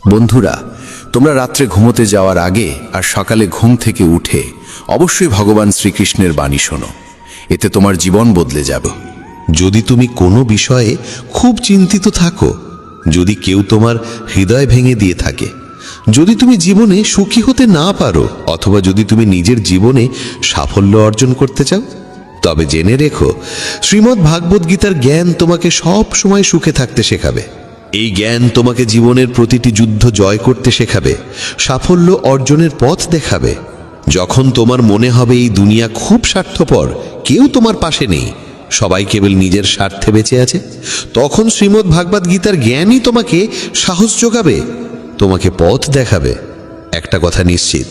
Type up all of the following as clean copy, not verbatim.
বন্ধুরা, তোমরা রাত্রে ঘুমোতে যাওয়ার আগে আর সকালে ঘুম থেকে উঠে অবশ্যই ভগবান শ্রীকৃষ্ণের বাণী শোনো। এতে তোমার জীবন বদলে যাবে। যদি তুমি কোনো বিষয়ে খুব চিন্তিত থাকো, যদি কেউ তোমার হৃদয় ভেঙে দিয়ে থাকে, যদি তুমি জীবনে সুখী হতে না পারো, অথবা যদি তুমি নিজের জীবনে সাফল্য অর্জন করতে চাও, তবে জেনে রেখো শ্রীমদ্ ভাগবত গীতার জ্ঞান তোমাকে সব সময় সুখে থাকতে শেখাবে। এই জ্ঞান তোমাকে জীবনের প্রতিটি যুদ্ধ জয় করতে শেখাবে, সাফল্য অর্জনের পথ দেখাবে। যখন তোমার মনে হবে এই দুনিয়া খুব স্বার্থপর, কেউ তোমার পাশে নেই, সবাই কেবল নিজের স্বার্থে বেঁচে আছে, তখন শ্রীমদ্ ভাগবত গীতার জ্ঞানই তোমাকে সাহস যোগাবে, তোমাকে পথ দেখাবে। একটা কথা নিশ্চিত,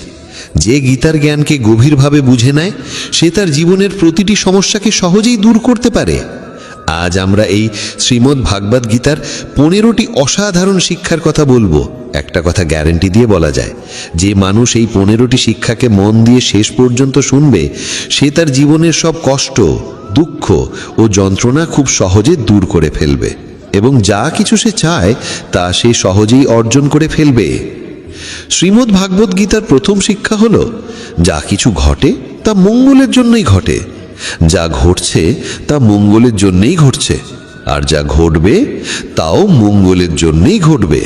যে গীতার জ্ঞানকে গভীরভাবে বুঝে নেয়, সে তার জীবনের প্রতিটি সমস্যাকে সহজেই দূর করতে পারে। আজ আমরা এই শ্রীমদ্ ভাগবত গীতার 15টি অসাধারণ শিক্ষার কথা বলবো। একটা কথা গ্যারান্টি দিয়ে বলা যায়, যে মানুষ এই 15টি শিক্ষাকে মন দিয়ে শেষ পর্যন্ত শুনবে, সে তার জীবনের সব কষ্ট, দুঃখ ও যন্ত্রণা খুব সহজে দূর করে ফেলবে, এবং যা কিছু সে চায় তা সে সহজেই অর্জন করে ফেলবে। শ্রীমদ্ ভাগবত গীতার প্রথম শিক্ষা হলো, যা কিছু ঘটে তা মঙ্গলের জন্যই ঘটে, যা ঘটছে তা মঙ্গলের জন্যই ঘটছে, আর যা ঘটবে তাও মঙ্গলের জন্যই ঘটবে।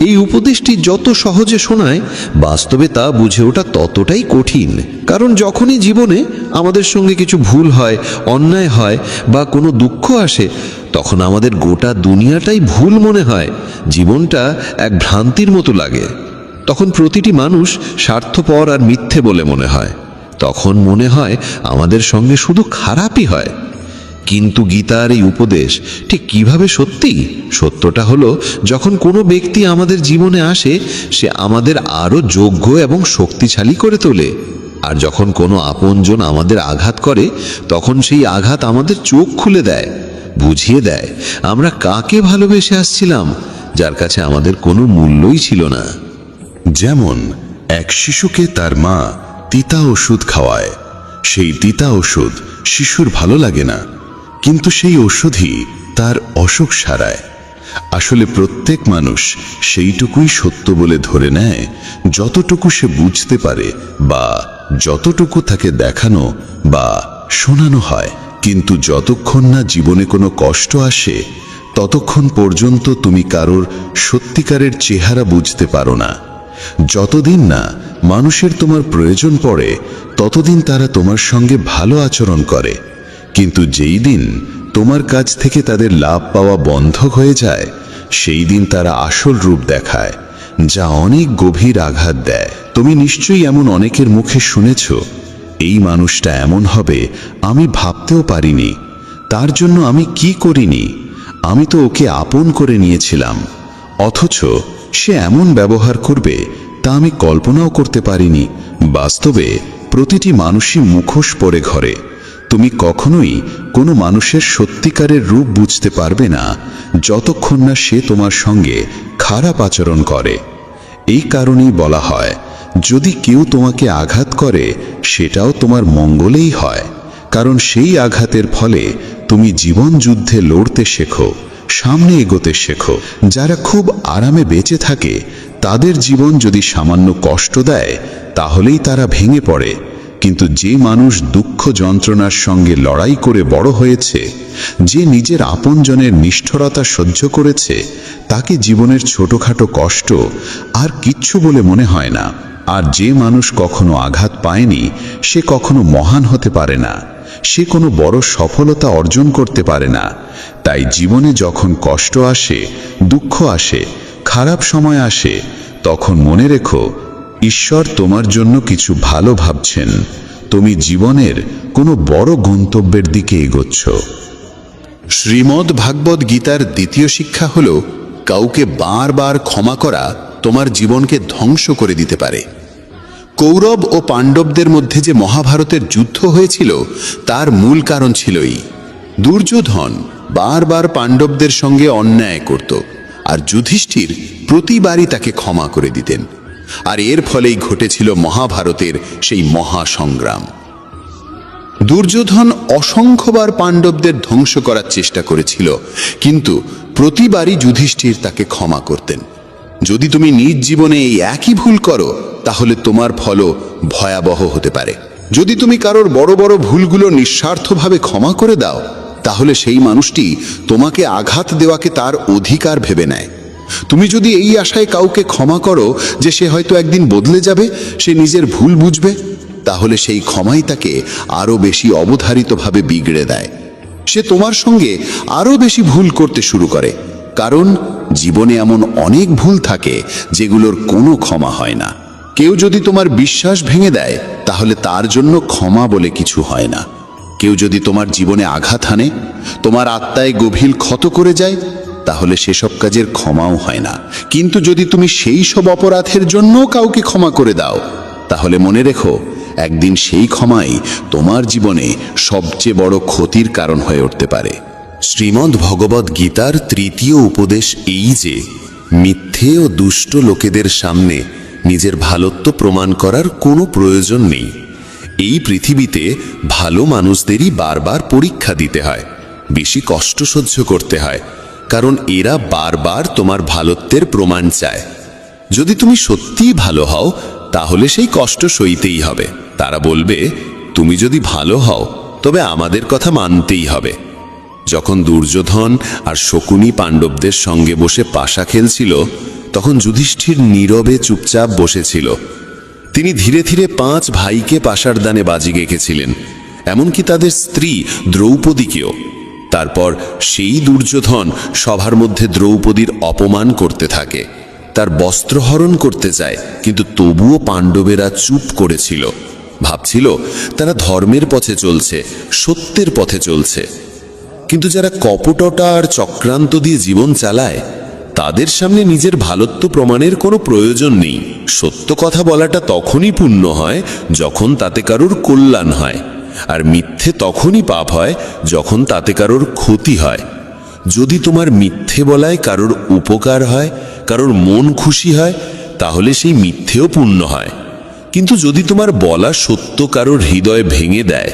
এই উপদেশটি যত সহজে শোনায়, বাস্তবে তা বুঝে ওঠা ততটাই কঠিন। কারণ যখনই জীবনে আমাদের সঙ্গে কিছু ভুল হয়, অন্যায় হয় বা কোনো দুঃখ আসে, তখন আমাদের গোটা দুনিয়াটাই ভুল মনে হয়, জীবনটা এক ভ্রান্তির মতো লাগে। তখন প্রতিটি মানুষ স্বার্থপর আর মিথ্যে বলে মনে হয়। তখন মনে হয় আমাদের সঙ্গে শুধু খারাপই হয়। কিন্তু গীতার এই উপদেশ ঠিক কিভাবে সত্যি? সত্যটা হলো, যখন কোনো ব্যক্তি আমাদের জীবনে আসে, সে আমাদের আরো যোগ্য এবং শক্তিশালী করে তোলে। আর যখন কোনো আপনজন আমাদের আঘাত করে, তখন সেই আঘাত আমাদের চোখ খুলে দেয়, বুঝিয়ে দেয় আমরা কাকে ভালোবেসে আসছিলাম, যার কাছে আমাদের কোনো মূল্যই ছিল না। যেমন এক শিশুকে তার মা তিতা ওষুধ খাওয়ায়। সেই তিতা ওষুধ শিশুর ভালো লাগে না, কিন্তু সেই ওষুধই তার অসুখ সারায়। আসলে প্রত্যেক মানুষ সেইটুকুই সত্য বলে ধরে নেয় যতটুকু সে বুঝতে পারে বা যতটুকু তাকে দেখানো বা শোনানো হয়। কিন্তু যতক্ষণ না জীবনে কোনো কষ্ট আসে, ততক্ষণ পর্যন্ত তুমি কারোর সত্যিকারের চেহারা বুঝতে পারো না। যতদিন না মানুষের তোমার প্রয়োজন পড়ে, ততদিন তারা তোমার সঙ্গে ভালো আচরণ করে। কিন্তু যেই দিন তোমার কাছ থেকে তাদের লাভ পাওয়া বন্ধ হয়ে যায়, সেই দিন তারা আসল রূপ দেখায়, যা অনেক গভীর আঘাত দেয়। তুমি নিশ্চয়ই এমন অনেকের মুখে শুনেছ, এই মানুষটা এমন হবে আমি ভাবতেও পারিনি, তার জন্য আমি কি করিনি, আমি তো ওকে আপন করে নিয়েছিলাম, অথচ সে এমন ব্যবহার করবে তা আমি কল্পনাও করতে পারিনি। বাস্তবে প্রতিটি মানুষই মুখোশ পরে ঘরে। তুমি কখনোই কোনো মানুষের সত্যিকারের রূপ বুঝতে পারবে না যতক্ষণ না সে তোমার সঙ্গে খারাপ আচরণ করে। এই কারণেই বলা হয়, যদি কেউ তোমাকে আঘাত করে, সেটাও তোমার মঙ্গলেই হয়। কারণ সেই আঘাতের ফলে তুমি জীবন যুদ্ধে লড়তে শেখো, সামনে এগোতে শেখো। যারা খুব আরামে বেঁচে থাকে, তাদের জীবন যদি সামান্য কষ্ট দেয়, তাহলেই তারা ভেঙে পড়ে। কিন্তু যে মানুষ দুঃখ যন্ত্রণার সঙ্গে লড়াই করে বড় হয়েছে, যে নিজের আপনজনের নিষ্ঠুরতা সহ্য করেছে, তাকে জীবনের ছোটখাটো কষ্ট আর কিচ্ছু বলে মনে হয় না। আর যে মানুষ কখনো আঘাত পায়নি, সে কখনো মহান হতে পারে না, সে কোনো বড় সফলতা অর্জন করতে পারে না। তাই জীবনে যখন কষ্ট আসে, দুঃখ আসে, খারাপ সময় আসে, তখন মনে রেখো, ঈশ্বর তোমার জন্য কিছু ভালো ভাবছেন। তুমি জীবনের কোনো বড় গন্তব্যের দিকে এগোচ্ছ। শ্রীমদ্ ভাগবত গীতার দ্বিতীয় শিক্ষা হল, কাউকে বারবার ক্ষমা করা তোমার জীবনকে ধ্বংস করে দিতে পারে। কৌরব ও পাণ্ডবদের মধ্যে যে মহাভারতের যুদ্ধ হয়েছিল, তার মূল কারণ ছিলই দুর্যোধন বারবার পাণ্ডবদের সঙ্গে অন্যায় করত, আর যুধিষ্ঠির প্রতিবারই তাকে ক্ষমা করে দিতেন। আর এর ফলেই ঘটেছিল মহাভারতের সেই মহাসংগ্রাম। দুর্যোধন অসংখ্যবার পাণ্ডবদের ধ্বংস করার চেষ্টা করেছিল, কিন্তু প্রতিবারই যুধিষ্ঠির তাকে ক্ষমা করতেন। যদি তুমি নিজ জীবনে এই একই ভুল করো তাহলে তোমার ফলও ভয়াবহ হতে পারে। যদি তুমি কারোর বড় বড় ভুলগুলো নিঃস্বার্থভাবে ক্ষমা করে দাও তাহলে সেই মানুষটি তোমাকে আঘাত দেওয়াকে তার অধিকার ভেবে নেয়। তুমি যদি এই আশায় কাউকে ক্ষমা করো যে সে হয়তো একদিন বদলে যাবে, সে নিজের ভুল বুঝবে, তাহলে সেই ক্ষমাই তাকে আরো বেশি অবধারিতভাবে বিগড়ে দেয়। সে তোমার সঙ্গে আরো বেশি ভুল করতে শুরু করে, কারণ জীবনে এমন অনেক ভুল থাকে যেগুলোর কোনো ক্ষমা হয় না। কেউ যদি তোমার বিশ্বাস ভেঙে দেয় তাহলে তার জন্য ক্ষমা বলে কিছু হয় না। কেউ যদি তোমার জীবনে আঘাত হানে, তোমার আত্মায় গভীর ক্ষত করে যায়, তাহলে সেসব কাজের ক্ষমাও হয় না। কিন্তু যদি তুমি সেই সব অপরাধের জন্য কাউকে ক্ষমা করে দাও তাহলে মনে রেখো, একদিন সেই ক্ষমাই তোমার জীবনে সবচেয়ে বড় ক্ষতির কারণ হয়ে উঠতে পারে। শ্রীমদ্ ভগবদ গীতার তৃতীয় উপদেশ এই যে মিথ্যে ও দুষ্ট লোকেদের সামনে নিজের ভালোত্ব প্রমাণ করার কোনো প্রয়োজন নেই। এই পৃথিবীতে ভালো মানুষদেরই বারবার পরীক্ষা দিতে হয়, বেশি কষ্ট সহ্য করতে হয়, কারণ এরা বারবার তোমার ভালোত্বের প্রমাণ চায়। যদি তুমি সত্যিই ভালো হও তাহলে সেই কষ্ট সইতেই হবে। তারা বলবে, তুমি যদি ভালো হও তবে আমাদের কথা মানতেই হবে। যখন দুর্যোধন আর শকুনি পাণ্ডবদের সঙ্গে বসে পাশা খেলছিল তখন যুধিষ্ঠির নীরবে চুপচাপ বসেছিল। তিনি ধীরে ধীরে 5 ভাইকে পাশার দানে বাজি গেঁকেছিলেন, এমনকি তাদের স্ত্রী দ্রৌপদীকেও। তারপর সেই দুর্যোধন সভার মধ্যে দ্রৌপদীর অপমান করতে থাকে, তার বস্ত্রহরণ করতে চায়, কিন্তু তবুও পাণ্ডবেরা চুপ করেছিল। ভাবছিল তারা ধর্মের পথে চলছে, সত্যের পথে চলছে। কিন্তু যারা কপটতা আর চক্রান্ত দিয়ে জীবন চালায় তাদের সামনে নিজের ভালোত্ব প্রমাণের কোনো প্রয়োজন নেই। সত্য কথা বলাটা তখনই পুণ্য হয় যখন তাতে কারোর কল্যাণ হয়, আর মিথ্যে তখনই পাপ হয় যখন তাতে কারোর ক্ষতি হয়। যদি তোমার মিথ্যে বলায় কারোর উপকার হয়, কারোর মন খুশি হয়, তাহলে সেই মিথ্যেও পুণ্য হয়। কিন্তু যদি তোমার বলা সত্য কারোর হৃদয় ভেঙে দেয়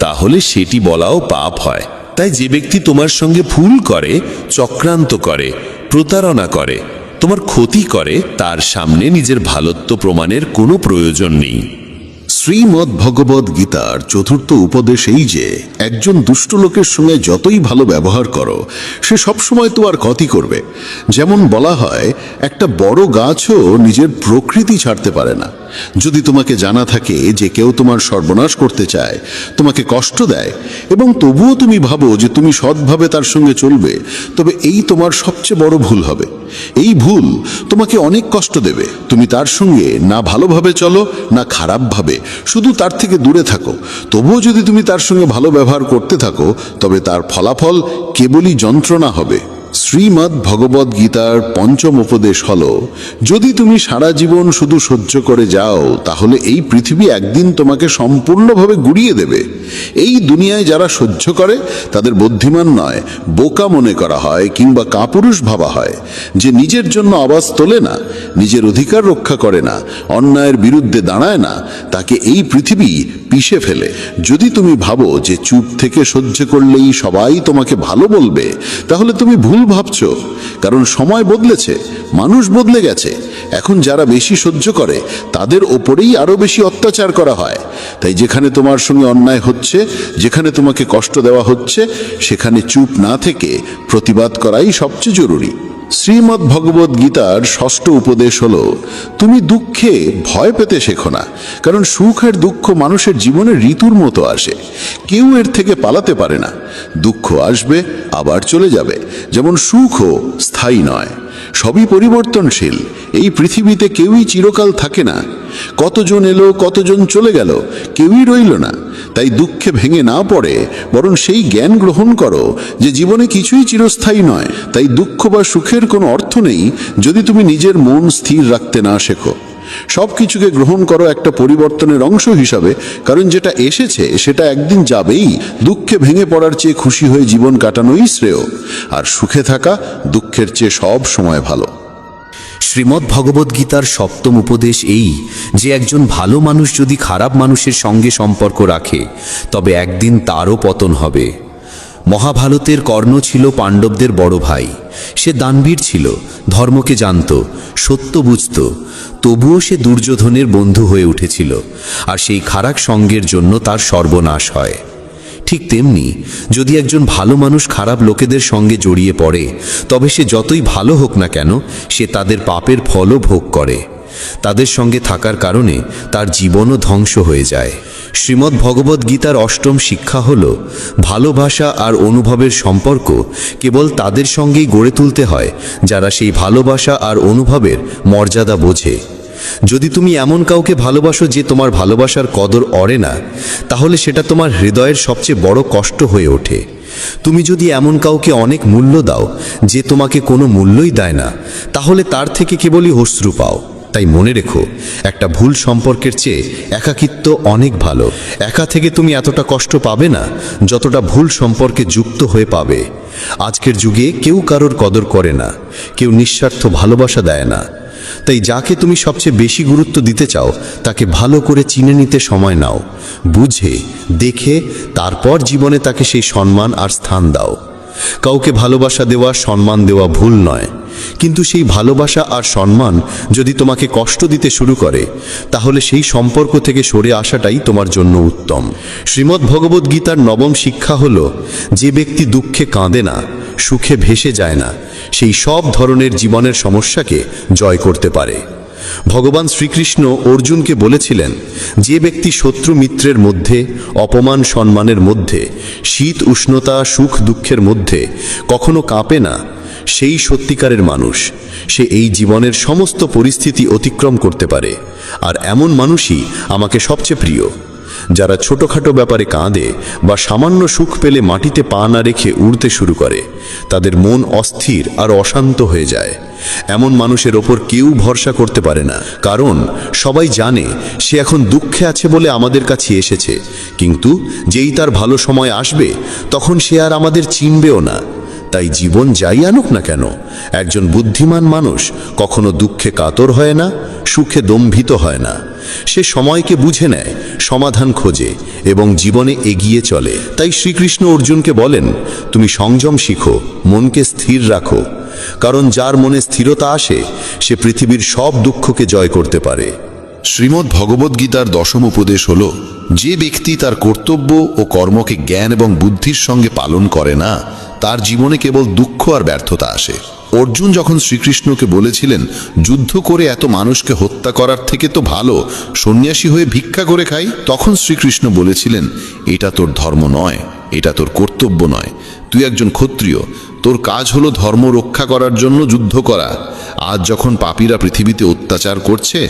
তাহলে সেটি বলাও পাপ হয়। তাই যে ব্যক্তি তোমার সঙ্গে ভুল করে, চক্রান্ত করে, প্রতারণা করে, তোমার ক্ষতি করে, তার সামনে নিজের ভালোত্ব প্রমাণের কোনো প্রয়োজন নেই। শ্রীমদ্ ভগবদ গীতার চতুর্থ উপদেশ এই যে একজন দুষ্ট লোকের সঙ্গে যতই ভালো ব্যবহার করো সে সবসময় তোমার ক্ষতি করবে। যেমন বলা হয়, একটা বড় গাছও নিজের প্রকৃতি ছাড়তে পারে না। যদি তোমাকে জানা থাকে যে কেউ তোমার সর্বনাশ করতে চায়, তোমাকে কষ্ট দেয়, এবং তবুও তুমি ভাবো যে তুমি সৎভাবে তার সঙ্গে চলবে, তবে এই তোমার সবচেয়ে বড় ভুল হবে। এই ভুল তোমাকে অনেক কষ্ট দেবে। তুমি তার সঙ্গে না ভালোভাবে চলো না খারাপভাবে, শুধু তার থেকে দূরে থাকো। তবুও যদি তুমি তার সঙ্গে ভালো ব্যবহার করতে থাকো তবে তার ফলাফল কেবলই যন্ত্রণা হবে। শ্রীমদ্ ভগবদ গীতার পঞ্চম উপদেশ হলো, যদি তুমি সারা জীবন শুধু সহ্য করে যাও তাহলে এই পৃথিবী একদিন তোমাকে সম্পূর্ণভাবে গুড়িয়ে দেবে। এই দুনিয়ায় যারা সহ্য করে তাদের বুদ্ধিমান নয়, বোকা মনে করা হয় কিংবা কাপুরুষ ভাবা হয়। যে নিজের জন্য আওয়াজ তোলে না, নিজের অধিকার রক্ষা করে না, অন্যায়ের বিরুদ্ধে দাঁড়ায় না, তাকে এই পৃথিবী পিষে ফেলে। যদি তুমি ভাবো যে চুপ থেকে সহ্য করলেই সবাই তোমাকে ভালো বলবে, তাহলে তুমি ভুল ভাবছো। কারণ সময় বদলেছে, মানুষ বদলে গেছে। এখন যারা বেশি সহ্য করে তাদের ওপরেই আরো বেশি অত্যাচার করা হয়। তাই যেখানে তোমার সঙ্গে অন্যায় হচ্ছে, যেখানে তোমাকে কষ্ট দেওয়া হচ্ছে, সেখানে চুপ না থেকে প্রতিবাদ করাই সবচেয়ে জরুরি। শ্রীমদ্ ভগবদ গীতার ষষ্ঠ উপদেশ হলো, তুমি দুঃখে ভয় পেতে শেখো না, কারণ সুখ আর দুঃখ মানুষের জীবনে ঋতুর মতো আসে। কেউ এর থেকে পালাতে পারে না। দুঃখ আসবে আবার চলে যাবে, যেমন সুখও স্থায়ী নয়, সবই পরিবর্তনশীল। এই পৃথিবীতে কেউই চিরকাল থাকে না। কতজন এলো, কতজন চলে গেল, কেউই রইল না। তাই দুঃখে ভেঙে না পড়ে বরং সেই জ্ঞান গ্রহণ করো যে জীবনে কিছুই চিরস্থায়ী নয়। তাই দুঃখ বা সুখের কোনো অর্থ নেই যদি তুমি নিজের মন স্থির রাখতে না শেখো। সব কিছুকে গ্রহণ করো একটা পরিবর্তনের অংশ হিসাবে, কারণ যেটা এসেছে সেটা একদিন যাবেই। দুঃখে ভেঙে পড়ার চেয়ে খুশি হয়ে জীবন কাটানোই শ্রেয়, আর সুখে থাকা দুঃখের চেয়ে সব সময় ভালো। শ্রীমদ্ ভগবদ গীতার সপ্তম উপদেশ এই যে একজন ভালো মানুষ যদি খারাপ মানুষের সঙ্গে সম্পর্ক রাখে তবে একদিন তারও পতন হবে। মহাভারতের কর্ণ ছিল পাণ্ডবদের বড় ভাই। সে দানবীর ছিল, ধর্মকে জানত, সত্য বুঝত। তবুও সে দুর্যোধনের বন্ধু হয়ে উঠেছিল, আর সেই খারাপ সঙ্গের জন্য তার সর্বনাশ হয়। ঠিক তেমনি যদি একজন ভালো মানুষ খারাপ লোকেদের সঙ্গে জড়িয়ে পড়ে, তবে সে যতই ভালো হোক না কেন, সে তাদের পাপের ফলও ভোগ করে। তাদের সঙ্গে থাকার কারণে তার জীবনও ধ্বংস হয়ে যায়। শ্রীমদ্ ভগবদ্ গীতার অষ্টম শিক্ষা হল, ভালোবাসা আর অনুভবের সম্পর্ক কেবল তাদের সঙ্গেই গড়ে তুলতে হয় যারা সেই ভালোবাসা আর অনুভবের মর্যাদা বোঝে। যদি তুমি এমন কাউকে ভালোবাসো যে তোমার ভালোবাসার কদর অরে না, তাহলে সেটা তোমার হৃদয়ের সবচেয়ে বড় কষ্ট হয়ে ওঠে। তুমি যদি এমন কাউকে অনেক মূল্য দাও যে তোমাকে কোনো মূল্যই দেয় না, তাহলে তার থেকে কেবলই অশ্রু পাও। তাই মনে রেখো, একটা ভুল সম্পর্কের চেয়ে একাকিত্ব অনেক ভালো। একা থেকে তুমি এতটা কষ্ট পাবে না যতটা ভুল সম্পর্কে যুক্ত হয়ে পাবে। আজকের যুগে কেউ কারোর কদর করে না, কেউ নিঃস্বার্থ ভালোবাসা দেয় না। তাই যাকে তুমি সবচেয়ে বেশি গুরুত্ব দিতে চাও তাকে ভালো করে চিনে নিতে সময় নাও, বুঝে দেখে তারপর জীবনে তাকে সেই সম্মান আর স্থান দাও। কাউকে ভালোবাসা দেওয়া, সম্মান দেওয়া ভুল নয়, কিন্তু সেই ভালোবাসা আর সম্মান যদি তোমাকে কষ্ট দিতে শুরু করে, তাহলে সেই সম্পর্ক থেকে সরে আসাটাই তোমার জন্য উত্তম। শ্রীমদ্ ভগবদ্ গীতার নবম শিক্ষা হল, যে ব্যক্তি দুঃখে কাঁদে না, সুখে ভেসে যায় না, সেই সব ধরনের জীবনের সমস্যাকে জয় করতে পারে। ভগবান শ্রীকৃষ্ণ অর্জুনকে বলেছিলেন, যে ব্যক্তি শত্রু মিত্রের মধ্যে, অপমান সম্মানের মধ্যে, শীত উষ্ণতা সুখ দুঃখের মধ্যে কখনো কাঁপে না, সেই সত্যিকারের মানুষ। সে এই জীবনের সমস্ত পরিস্থিতি অতিক্রম করতে পারে, আর এমন মানুষই আমাকে সবচেয়ে প্রিয়। যারা ছোটখাটো ব্যাপারে কাঁদে বা সামান্য সুখ পেলে মাটিতে পা না রেখে উড়তে শুরু করে, তাদের মন অস্থির আর অশান্ত হয়ে যায়। এমন মানুষের ওপর কেউ ভরসা করতে পারে না, কারণ সবাই জানে সে এখন দুঃখে আছে বলে আমাদের কাছে এসেছে, কিন্তু যেই তার ভালো সময় আসবে তখন সে আর আমাদের চিনবেও না। তাই জীবন যাই আনুক না কেন, একজন বুদ্ধিমান মানুষ কখনো দুঃখে কাতর হয় না, সুখে দম্ভিত হয় না। সে সময়কে বুঝে নেয়, সমাধান খোঁজে এবং জীবনে এগিয়ে চলে। তাই শ্রীকৃষ্ণ অর্জুনকে বলেন, তুমি সংযম শিখো, মনকে স্থির রাখো, কারণ যার মনে স্থিরতা আসে সে পৃথিবীর সব দুঃখকে জয় করতে পারে। শ্রীমদ্ ভগবদ্ গীতার দশম উপদেশ হল, যে ব্যক্তি তার কর্তব্য ও কর্মকে জ্ঞান এবং বুদ্ধির সঙ্গে পালন করে না, তার জীবনে কেবল দুঃখ আর ব্যর্থতা আসে। অর্জুন যখন শ্রীকৃষ্ণকে বলেছিলেন, যুদ্ধ করে এত মানুষকে হত্যা করার থেকে তো ভালো সন্ন্যাসী হয়ে ভিক্ষা করে খাই, তখন শ্রীকৃষ্ণ বলেছিলেন, এটা তোর ধর্ম নয়, এটা তোর কর্তব্য নয়। তুই একজন ক্ষত্রিয়, তোর কাজ হলো ধর্ম রক্ষা করার জন্য যুদ্ধ করা। আজ যখন পাপীরা পৃথিবীতে অত্যাচার করছে,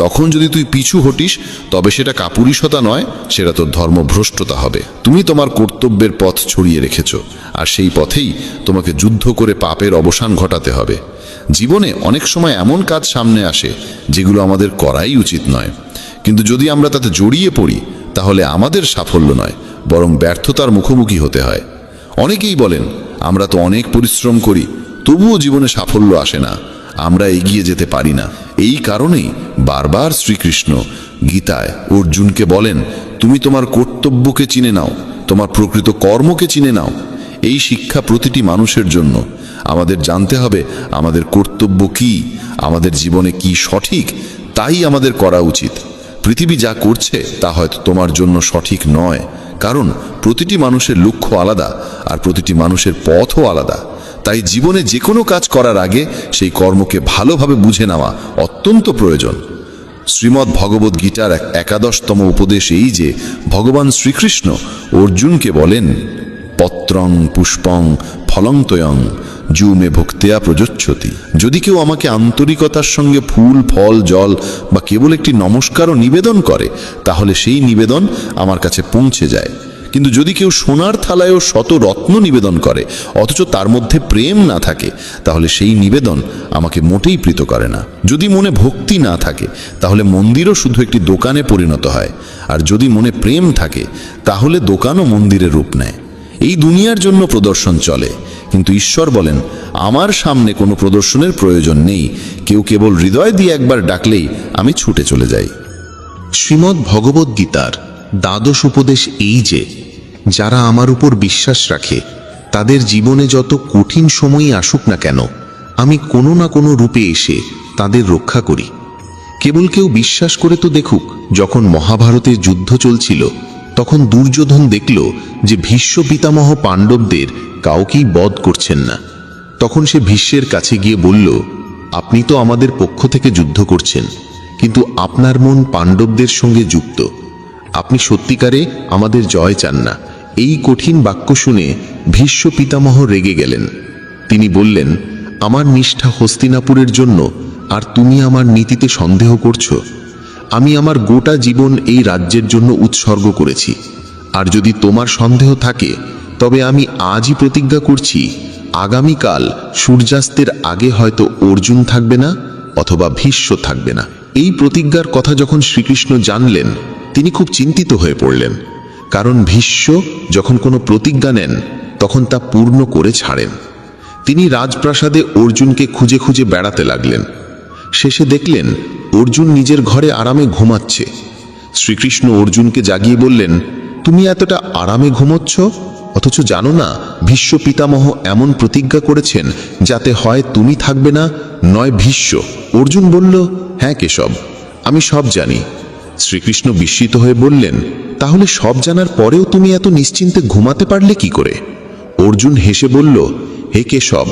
তখন যদি তুই পিছু হটিস, তবে সেটা কাপুরুষতা নয়, সেটা তোর ধর্মভ্রষ্টতা হবে। তুমি তোমার কর্তব্যের পথ ছড়িয়ে রেখেছ, আর সেই পথেই তোমাকে যুদ্ধ করে পাপের অবসান ঘটাতে হবে। জীবনে অনেক সময় এমন কাজ সামনে আসে যেগুলো আমাদের করাই উচিত নয়, কিন্তু যদি আমরা তাতে জড়িয়ে পড়ি, তাহলে আমাদের সাফল্য নয়, বরং ব্যর্থতার মুখোমুখি হতে হয়। অনেকেই বলেন, আমরা তো অনেক পরিশ্রম করি, তবুও জীবনে সাফল্য আসে না, আমরা এগিয়ে যেতে পারি না। এই কারণেই বারবার শ্রীকৃষ্ণ গীতায় অর্জুনকে বলেন, তুমি তোমার কর্তব্যকে চিনে নাও, তোমার প্রকৃত কর্মকে চিনে নাও। এই শিক্ষা প্রতিটি মানুষের জন্য। আমাদের জানতে হবে আমাদের কর্তব্য কি, আমাদের জীবনে কি সঠিক, তাই আমাদের করা উচিত। পৃথিবী যা করছে তা হয়তো তোমার জন্য সঠিক নয়, কারণ প্রতিটি মানুষের লক্ষ্য আলাদা আর প্রতিটি মানুষের পথও আলাদা। তাই জীবনে যে কোনো কাজ করার আগে সেই কর্মকে ভালোভাবে বুঝে নেওয়া অত্যন্ত প্রয়োজন। শ্রীমদ্ ভগবদ্ গীতার 11তম উপদেশ এই যে, ভগবান শ্রীকৃষ্ণ অর্জুনকে বলেন, পত্রং পুষ্পং ফলং তয়ং জুমে ভক্তেয়া প্রযোচ্ছতি। যদি কেউ আমাকে আন্তরিকতার সঙ্গে ফুল ফল জল বা কেবল একটি নমস্কারও নিবেদন করে, তাহলে সেই নিবেদন আমার কাছে পৌঁছে যায়। কিন্তু যদি কেউ সোনার থালায়ও শত রত্ন নিবেদন করে, অথচ তার মধ্যে প্রেম না থাকে, তাহলে সেই নিবেদন আমাকে মোটেই প্রীত করে না। যদি মনে ভক্তি না থাকে, তাহলে মন্দিরও শুধু একটি দোকানে পরিণত হয়, আর যদি মনে প্রেম থাকে, তাহলে দোকানও মন্দিরের রূপ নেয়। এই দুনিয়ার জন্য প্রদর্শন চলে, কিন্তু ঈশ্বর বলেন, আমার সামনে কোনো প্রদর্শনের প্রয়োজন নেই, কেউ কেবল হৃদয় দিয়ে একবার ডাকলেই আমি ছুটে চলে যাই। শ্রীমদ্ ভগবদ্ গীতার দ্বাদশ উপদেশ এই যে, যারা আমার উপর বিশ্বাস রাখে তাদের জীবনে যত কঠিন সময়ই আসুক না কেন, আমি কোনো না কোনো রূপে এসে তাদের রক্ষা করি। কেবল কেউ বিশ্বাস করে তো দেখুক, যখন মহাভারতের যুদ্ধ চলছিল তখন দুর্যোধন দেখল যে ভীষ্ম পিতামহ পাণ্ডবদের কাউকেই বধ করছেন না। তখন সে ভীষ্মের কাছে গিয়ে বলল, আপনি তো আমাদের পক্ষ থেকে যুদ্ধ করছেন, কিন্তু আপনার মন পাণ্ডবদের সঙ্গে যুক্ত। আপনি সত্যিকারে আমাদের জয় চান না। এই কঠিন বাক্য শুনে ভীষ্ম পিতামহ রেগে গেলেন। তিনি বললেন, আমার নিষ্ঠা হস্তিনাপুরের জন্য, আর তুমি আমার নীতিতে সন্দেহ করছো? আমি আমার গোটা জীবন এই রাজ্যের জন্য উৎসর্গ করেছি, আর যদি তোমার সন্দেহ থাকে তবে আমি আজই প্রতিজ্ঞা করছি, আগামীকাল সূর্যাস্তের আগে হয়তো অর্জুন থাকবে না অথবা ভীষ্ম থাকবে না। এই প্রতিজ্ঞার কথা যখন শ্রীকৃষ্ণ জানলেন, তিনি খুব চিন্তিত হয়ে পড়লেন, কারণ ভীষ্ম যখন কোনো প্রতিজ্ঞা নেন তখন তা পূর্ণ করে ছাড়েন। তিনি রাজপ্রাসাদে অর্জুনকে খুঁজে খুঁজে বেড়াতে লাগলেন। শেষে দেখলেন অর্জুন নিজের ঘরে আরামে ঘুমাচ্ছে। শ্রীকৃষ্ণ অর্জুনকে জাগিয়ে বললেন, তুমি এতটা আরামে ঘুমোচ্ছ, অথচ জানো না ভীষ্ম পিতামহ এমন প্রতিজ্ঞা করেছেন যাতে হয় তুমি থাকবে না, নয় ভীষ্ম। অর্জুন বলল, হ্যাঁ কেশব, আমি সব জানি। শ্রীকৃষ্ণ বিস্মিত হয়ে বললেন, তাহলে সব জানার পরেও তুমি এত নিশ্চিন্তে ঘুমাতে পারলে কি করে? অর্জুন হেসে বলল, হে কেশব,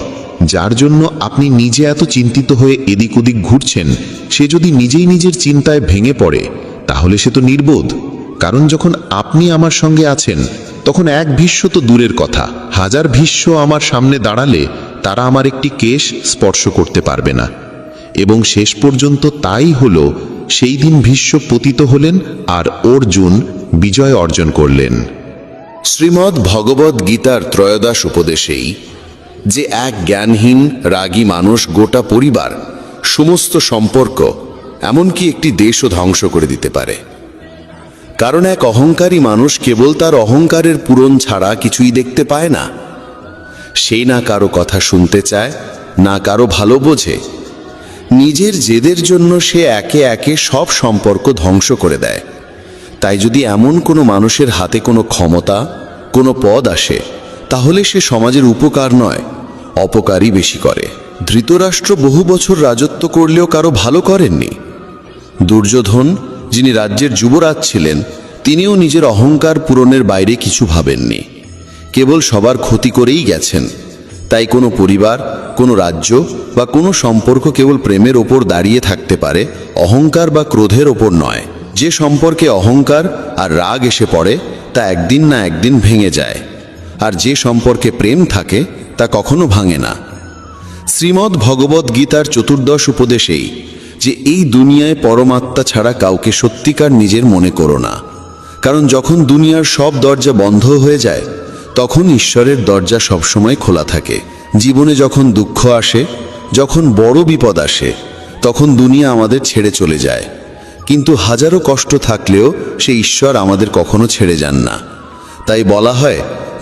যার জন্য আপনি নিজে এত চিন্তিত হয়ে এদিক ওদিক ঘুরছেন, সে যদি নিজেই নিজের চিন্তায় ভেঙে পড়ে তাহলে সে তো নির্বোধ। কারণ যখন আপনি আমার সঙ্গে আছেন তখন এক ভীষ্ম তো দূরের কথা, 1000 ভীষ্ম আমার সামনে দাঁড়ালে তারা আমার একটি কেশ স্পর্শ করতে পারবে না। এবং শেষ পর্যন্ত তাই হলো। সেই দিন ভীষ্ম পতিত হলেন আর অর্জুন বিজয় অর্জন করলেন। শ্রীমদ্ ভগবদ গীতার ত্রয়োদশ উপদেশেই যে এক জ্ঞানহীন রাগী মানুষ গোটা পরিবার, সমস্ত সম্পর্ক, এমনকি একটি দেশও ধ্বংস করে দিতে পারে। কারণ এক অহংকারী মানুষ কেবল তার অহংকারের পূরণ ছাড়া কিছুই দেখতে পায় না। সেই না কারো কথা শুনতে চায়, না কারো ভালো বোঝে। নিজের জেদের জন্য সে একে একে সব সম্পর্ক ধ্বংস করে দেয়। তাই যদি এমন কোনো মানুষের হাতে কোনো ক্ষমতা, কোনো পদ আসে, তাহলে সে সমাজের উপকার নয়, অপকারই বেশি করে। ধৃতরাষ্ট্র বহু বছর রাজত্ব করলেও কারো ভালো করেননি। দুর্যোধন, যিনি রাজ্যের যুবরাজ ছিলেন, তিনিও নিজের অহংকার পূরণের বাইরে কিছু ভাবেননি, কেবল সবার ক্ষতি করেই গেছেন। তাই কোনো পরিবার, কোনো রাজ্য বা কোনো সম্পর্ক কেবল প্রেমের ওপর দাঁড়িয়ে থাকতে পারে, অহংকার বা ক্রোধের ওপর নয়। যে সম্পর্কে অহংকার আর রাগ এসে পড়ে তা একদিন না একদিন ভেঙে যায়, আর যে সম্পর্কে প্রেম থাকে তা কখনো ভাঙে না। শ্রীমদ্ ভগবদ গীতার চতুর্দশ উপদেশেই যে এই দুনিয়ায় পরমাত্মা ছাড়া কাউকে সত্যিকার নিজের মনে করো না। কারণ যখন দুনিয়ার সব দরজা বন্ধ হয়ে যায় তখন ঈশ্বরের দরজা সবসময় খোলা থাকে। জীবনে যখন দুঃখ আসে, যখন বড় বিপদ আসে, তখন দুনিয়া আমাদের ছেড়ে চলে যায়, কিন্তু হাজারো কষ্ট থাকলেও সে ঈশ্বর আমাদের কখনো ছেড়ে যান না। তাই বলা হয়,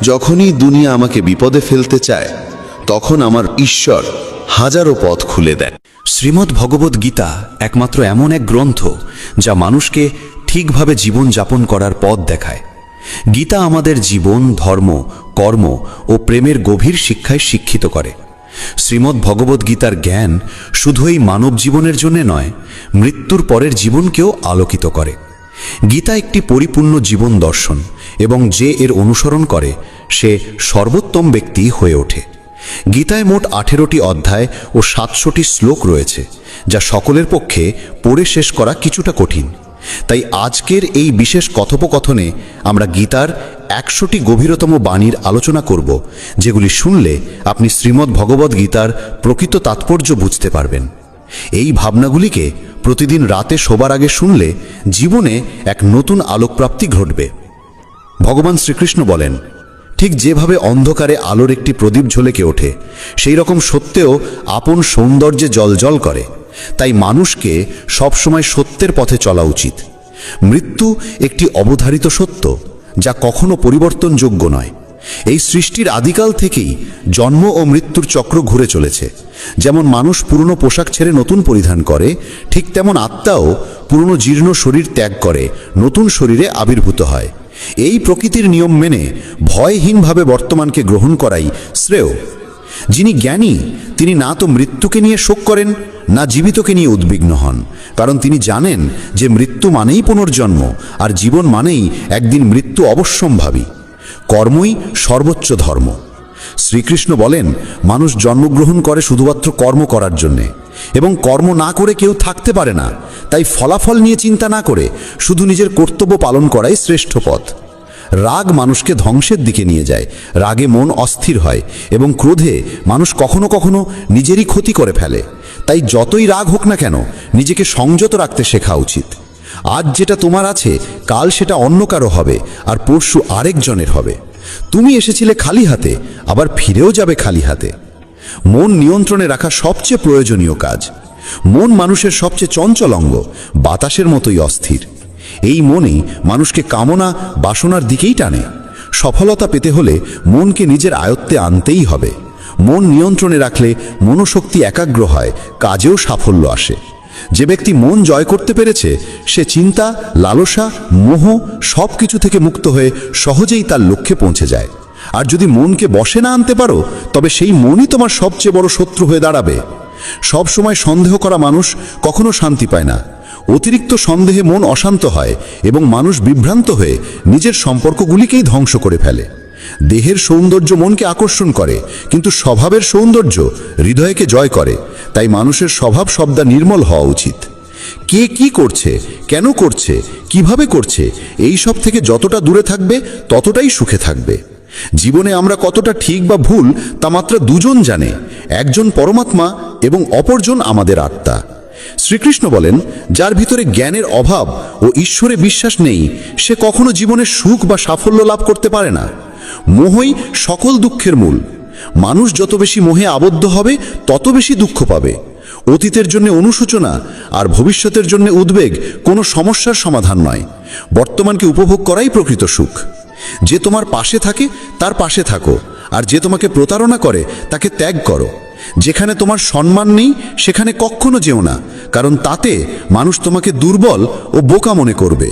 যখনই দুনিয়া আমাকে বিপদে ফেলতে চায় তখন আমার ঈশ্বর হাজারো পথ খুলে দেয়। শ্রীমদ্ ভগবদ গীতা একমাত্র এমন এক গ্রন্থ যা মানুষকে ঠিকভাবে জীবন যাপন করার পথ দেখায়। গীতা আমাদের জীবন, ধর্ম, কর্ম ও প্রেমের গভীর শিক্ষায় শিক্ষিত করে। শ্রীমদ্ ভগবদ গীতার জ্ঞান শুধু এই মানব জীবনের জন্য নয়, মৃত্যুর পরের জীবনকেও আলোকিত করে। গীতা একটি পরিপূর্ণ জীবন দর্শন, এবং যে এর অনুসরণ করে সে সর্বোত্তম ব্যক্তি হয়ে ওঠে। গীতায় মোট 18টি অধ্যায় ও 700টি শ্লোক রয়েছে, যা সকলের পক্ষে পড়ে শেষ করা কিছুটা কঠিন। তাই আজকের এই বিশেষ কথোপকথনে আমরা গীতার 100টি গভীরতম বাণীর আলোচনা করব, যেগুলি শুনলে আপনি শ্রীমদ্ ভগবদ গীতার প্রকৃত তাৎপর্য বুঝতে পারবেন। এই ভাবনাগুলিকে প্রতিদিন রাতে শোবার আগে শুনলে জীবনে এক নতুন আলোকপ্রাপ্তি ঘটবে। ভগবান শ্রীকৃষ্ণ বলেন, ঠিক যেভাবে অন্ধকারে আলোর একটি প্রদীপ ঝলকে ওঠে, সেই রকম সত্যেও আপন সৌন্দর্যে জ্বলজ্বল করে। তাই মানুষকে সবসময় সত্যের পথে চলা উচিত। মৃত্যু একটি অবধারিত সত্য, যা কখনো পরিবর্তনযোগ্য নয়। এই সৃষ্টির আদিকাল থেকেই জন্ম ও মৃত্যুর চক্র ঘুরে চলেছে। যেমন মানুষ পুরনো পোশাক ছেড়ে নতুন পরিধান করে, ঠিক তেমন আত্মাও পুরনো জীর্ণ শরীর ত্যাগ করে নতুন শরীরে আবির্ভূত হয়। এই প্রকৃতির নিয়ম মেনে ভয়হীনভাবে বর্তমানকে গ্রহণ করাই শ্রেয়। যিনি জ্ঞানী তিনি না তো মৃত্যুকে নিয়ে শোক করেন, না জীবিতকে নিয়ে উদ্বিগ্ন হন, কারণ তিনি জানেন যে মৃত্যু মানেই পুনর্জন্ম, আর জীবন মানেই একদিন মৃত্যু অবশ্যম্ভাবী। কর্মই সর্বোচ্চ ধর্ম। শ্রীকৃষ্ণ বলেন, মানুষ জন্মগ্রহণ করে শুধুমাত্র কর্ম করার জন্যে, এবং কর্ম না করে কেউ থাকতে পারে না। তাই ফলাফল নিয়ে চিন্তা না করে শুধু নিজের কর্তব্য পালন করাই শ্রেষ্ঠ পথ। রাগ মানুষকে ধ্বংসের দিকে নিয়ে যায়, রাগে মন অস্থির হয়, এবং ক্রোধে মানুষ কখনো কখনো নিজেরই ক্ষতি করে ফেলে। তাই যতই রাগ হোক না কেন, নিজেকে সংযত রাখতে শেখা উচিত। আজ যেটা তোমার আছে, কাল সেটা অন্য কারো হবে, আর পরশু আরেকজনের হবে। তুমি এসেছিলে খালি হাতে, আবার ফিরেও যাবে খালি হাতে। মন নিয়ন্ত্রণে রাখা সবচেয়ে প্রয়োজনীয় কাজ। মন মানুষের সবচেয়ে চঞ্চল অঙ্গ, বাতাসের মতোই অস্থির। এই মনই মানুষকে কামনা বাসনার দিকেই টানে। সফলতা পেতে হলে মনকে নিজের আয়ত্তে আনতেই হবে। মন নিয়ন্ত্রণে রাখলে মনোশক্তি একাগ্র হয়, কাজেও সাফল্য আসে। যে ব্যক্তি মন জয় করতে পেরেছে, সে চিন্তা, লালসা, মোহ সব কিছু থেকে মুক্ত হয়ে সহজেই তার লক্ষ্যে পৌঁছে যায়। আর যদি মনকে বশে না আনতে পারো, তবে সেই মনই তোমার সবচেয়ে বড় শত্রু হয়ে দাঁড়াবে। সব সময় সন্দেহ করা মানুষ কখনো শান্তি পায় না। অতিরিক্ত সন্দেহে মন অশান্ত হয় এবং মানুষ বিভ্রান্ত হয়ে নিজের সম্পর্কগুলিকেই ধ্বংস করে ফেলে। দেহের সৌন্দর্য মনকে আকর্ষণ করে, কিন্তু স্বভাবের সৌন্দর্য হৃদয়কে জয় করে। তাই মানুষের স্বভাব সবদা নির্মল হওয়া উচিত। কে কি করছে, কেন করছে, কিভাবে করছে, এই সব থেকে যতটা দূরে থাকবে ততটাই সুখে থাকবে। জীবনে আমরা কতটা ঠিক বা ভুল তা মাত্র দুজন জানে, একজন পরমাত্মা এবং অপরজন আমাদের আত্মা। শ্রীকৃষ্ণ বলেন, যার ভিতরে জ্ঞানের অভাব ও ঈশ্বরে বিশ্বাস নেই, সে কখনো জীবনে সুখ বা সাফল্য লাভ করতে পারে না। মোহই সকল দুঃখের মূল। মানুষ যত বেশি মোহে আবদ্ধ হবে, তত বেশি দুঃখ পাবে। অতীতের জন্য অনুশোচনা আর ভবিষ্যতের জন্য উদ্বেগ কোনো সমস্যার সমাধান নয়। বর্তমানকে উপভোগ করাই প্রকৃত সুখ। যে তোমার পাশে থাকে তার পাশে থাকো, আর যে তোমাকে প্রতারণা করে তাকে ত্যাগ করো। যেখানে তোমার সম্মান নেই সেখানে কখনো যেও না, কারণ তাতে মানুষ তোমাকে দুর্বল ও বোকা মনে করবে।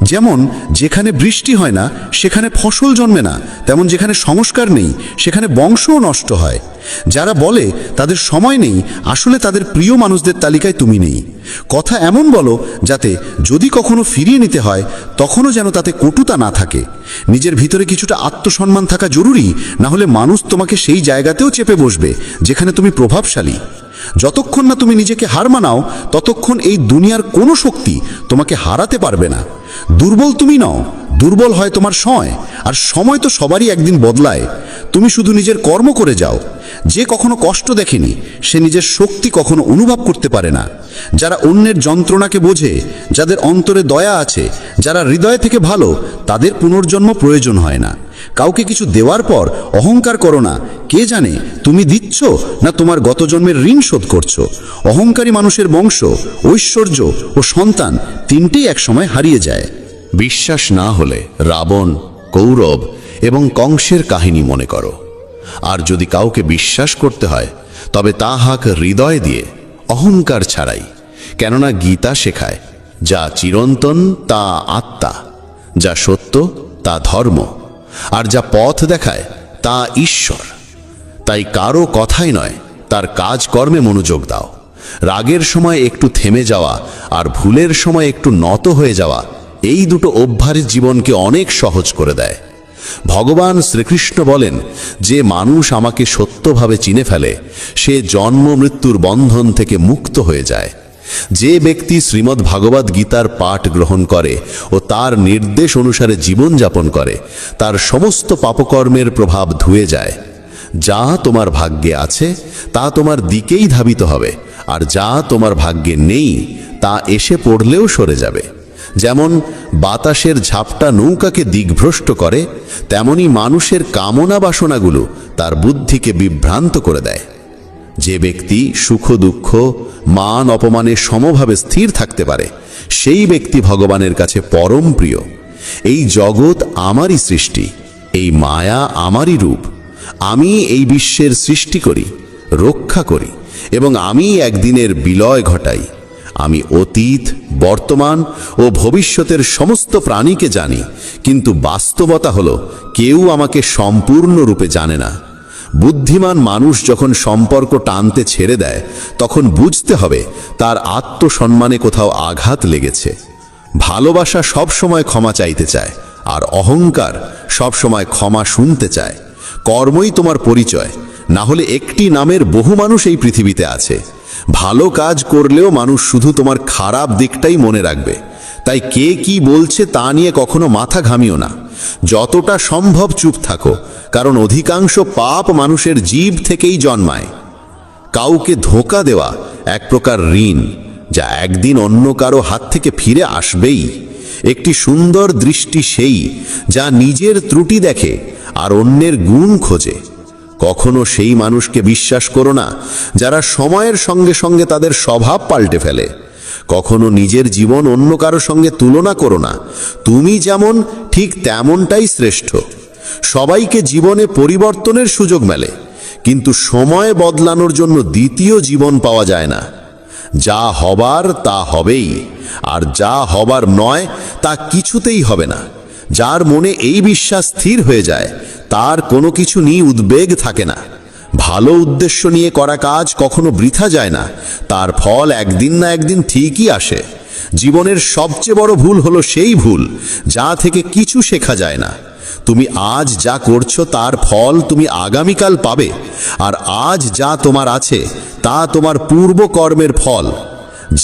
যেমন যেখানে বৃষ্টি হয় না সেখানে ফসল জন্মে না, তেমন যেখানে সংস্কার নেই সেখানে বংশও নষ্ট হয়। যারা বলে তাদের সময় নেই, আসলে তাদের প্রিয় মানুষদের তালিকায় তুমি নেই। কথা এমন বলো যাতে যদি কখনো ফিরিয়ে নিতে হয় তখনও যেন তাতে কটুতা না থাকে। নিজের ভিতরে কিছুটা আত্মসম্মান থাকা জরুরি, না হলে মানুষ তোমাকে সেই জায়গাতেও চেপে বসবে যেখানে তুমি প্রভাবশালী। যতক্ষণ না তুমি নিজেকে হার মানাও, ততক্ষণ এই দুনিয়ার কোনো শক্তি তোমাকে হারাতে পারবে না। দুর্বল তুমি নও, দুর্বল হয় তোমার সময়, আর সময় তো সবারই একদিন বদলায়। তুমি শুধু নিজের কর্ম করে যাও। যে কখনো কষ্ট দেখেনি সে নিজের শক্তি কখনো অনুভব করতে পারে না। যারা অন্যের যন্ত্রণাকে বোঝে, যাদের অন্তরে দয়া আছে, যারা হৃদয় থেকে ভালো, তাদের পুনর্জন্ম প্রয়োজন হয় না। কাউকে কিছু দেওয়ার পর অহংকার করো না। কে জানে তুমি দিচ্ছ না তোমার গত জন্মের ঋণ শোধ করছো। অহংকারী মানুষের বংশ, ঐশ্বর্য ও সন্তান তিনটেই একসময় হারিয়ে যায়। বিশ্বাস না হলে রাবণ, কৌরব এবং কংসের কাহিনী মনে করো। আর যদি কাউকে বিশ্বাস করতে হয় তবে তা হাক হৃদয় দিয়ে, অহংকার ছাড়াই। কেননা গীতা শেখায়, যা চিরন্তন তা আত্মা, যা সত্য তা ধর্ম, আর যা পথ দেখায় তা ঈশ্বর। তাই কারো কথাই নয়, তার কাজকর্মে মনোযোগ দাও। রাগের সময় একটু থেমে যাওয়া আর ভুলের সময় একটু নত হয়ে যাওয়া, এই দুটো অভ্যাস জীবনকে অনেক সহজ করে দেয়। ভগবান শ্রীকৃষ্ণ বলেন, যে মানুষ আমাকে সত্যভাবে চিনে ফেলে সে জন্ম মৃত্যুর বন্ধন থেকে মুক্ত হয়ে যায়। যে ব্যক্তি শ্রীমদ্ ভাগবত গীতার পাঠ গ্রহণ করে ও তার নির্দেশ অনুসারে জীবনযাপন করে, তার সমস্ত পাপকর্মের প্রভাব ধুয়ে যায়। যা তোমার ভাগ্যে আছে তা তোমার দিকেই ধাবিত হবে, আর যা তোমার ভাগ্যে নেই তা এসে পড়লেও সরে যাবে। যেমন বাতাসের ঝাপটা নৌকাকে দিগ্ভ্রষ্ট করে, তেমনি মানুষের কামনা বাসনাগুলো তার বুদ্ধিকে বিভ্রান্ত করে দেয়। যে ব্যক্তি সুখ দুঃখ, মান অপমানে সমভাবে স্থির থাকতে পারে, সেই ব্যক্তি ভগবানের কাছে পরম প্রিয়। এই জগৎ আমারই সৃষ্টি, এই মায়া আমারই রূপ। আমি এই বিশ্বের সৃষ্টি করি, রক্ষা করি, এবং আমি একদিনের বিলয় ঘটাই। আমি অতীত, বর্তমান ও ভবিষ্যতের সমস্ত প্রাণীকে জানি, কিন্তু বাস্তবতা হলো কেউ আমাকে সম্পূর্ণরূপে জানে না। বুদ্ধিমান মানুষ যখন সম্পর্ক টানতে ছেড়ে দেয়, তখন বুঝতে হবে তার আত্মসম্মানে কোথাও আঘাত লেগেছে। ভালোবাসা সবসময় ক্ষমা চাইতে চায়, আর অহংকার সবসময় ক্ষমা শুনতে চায়। কর্মই তোমার পরিচয়, না হলে একটি নামের বহু মানুষ এই পৃথিবীতে আছে। ভালো কাজ করলেও মানুষ শুধু তোমার খারাপ দিকটাই মনে রাখবে। তাই কে কি বলছে তা নিয়ে কখনো মাথা ঘামিও না। যতটা সম্ভব চুপ থাকো, কারণ অধিকাংশ পাপ মানুষের জীব থেকেই জন্মায়। কাউকে ধোঁকা দেওয়া এক প্রকার ঋণ, যা একদিন অন্য কারো হাত থেকে ফিরে আসবেই। একটি সুন্দর দৃষ্টি সেই যা নিজের ত্রুটি দেখে আর অন্যের গুণ খোঁজে। কখনো সেই মানুষকে বিশ্বাস করো না যারা সময়ের সঙ্গে সঙ্গে তাদের স্বভাব পাল্টে ফেলে। কখনো নিজের জীবন অন্য কারো সঙ্গে তুলনা করো না। তুমি যেমন ঠিক তেমনটাই শ্রেষ্ঠ। সবাইকে জীবনে পরিবর্তনের সুযোগ মেলে, কিন্তু সময় বদলানোর জন্য দ্বিতীয় জীবন পাওয়া যায় না। যা হবার তা হবেই, আর যা হবার নয় তা কিছুতেই হবে না। যার মনে এই বিশ্বাস স্থির হয়ে যায়, তার কোনো কিছু নিয়ে উদ্বেগ থাকে না। ভালো উদ্দেশ্য নিয়ে করা কাজ কখনো বৃথা যায় না, তার ফল একদিন না একদিন ঠিকই আসে। জীবনের সবচেয়ে বড় ভুল হলো সেই ভুল যা থেকে কিছু শেখা যায় না। তুমি আজ যা করছো তার ফল তুমি আগামীকাল পাবে, আর আজ যা তোমার আছে তা তোমার পূর্ব কর্মের ফল।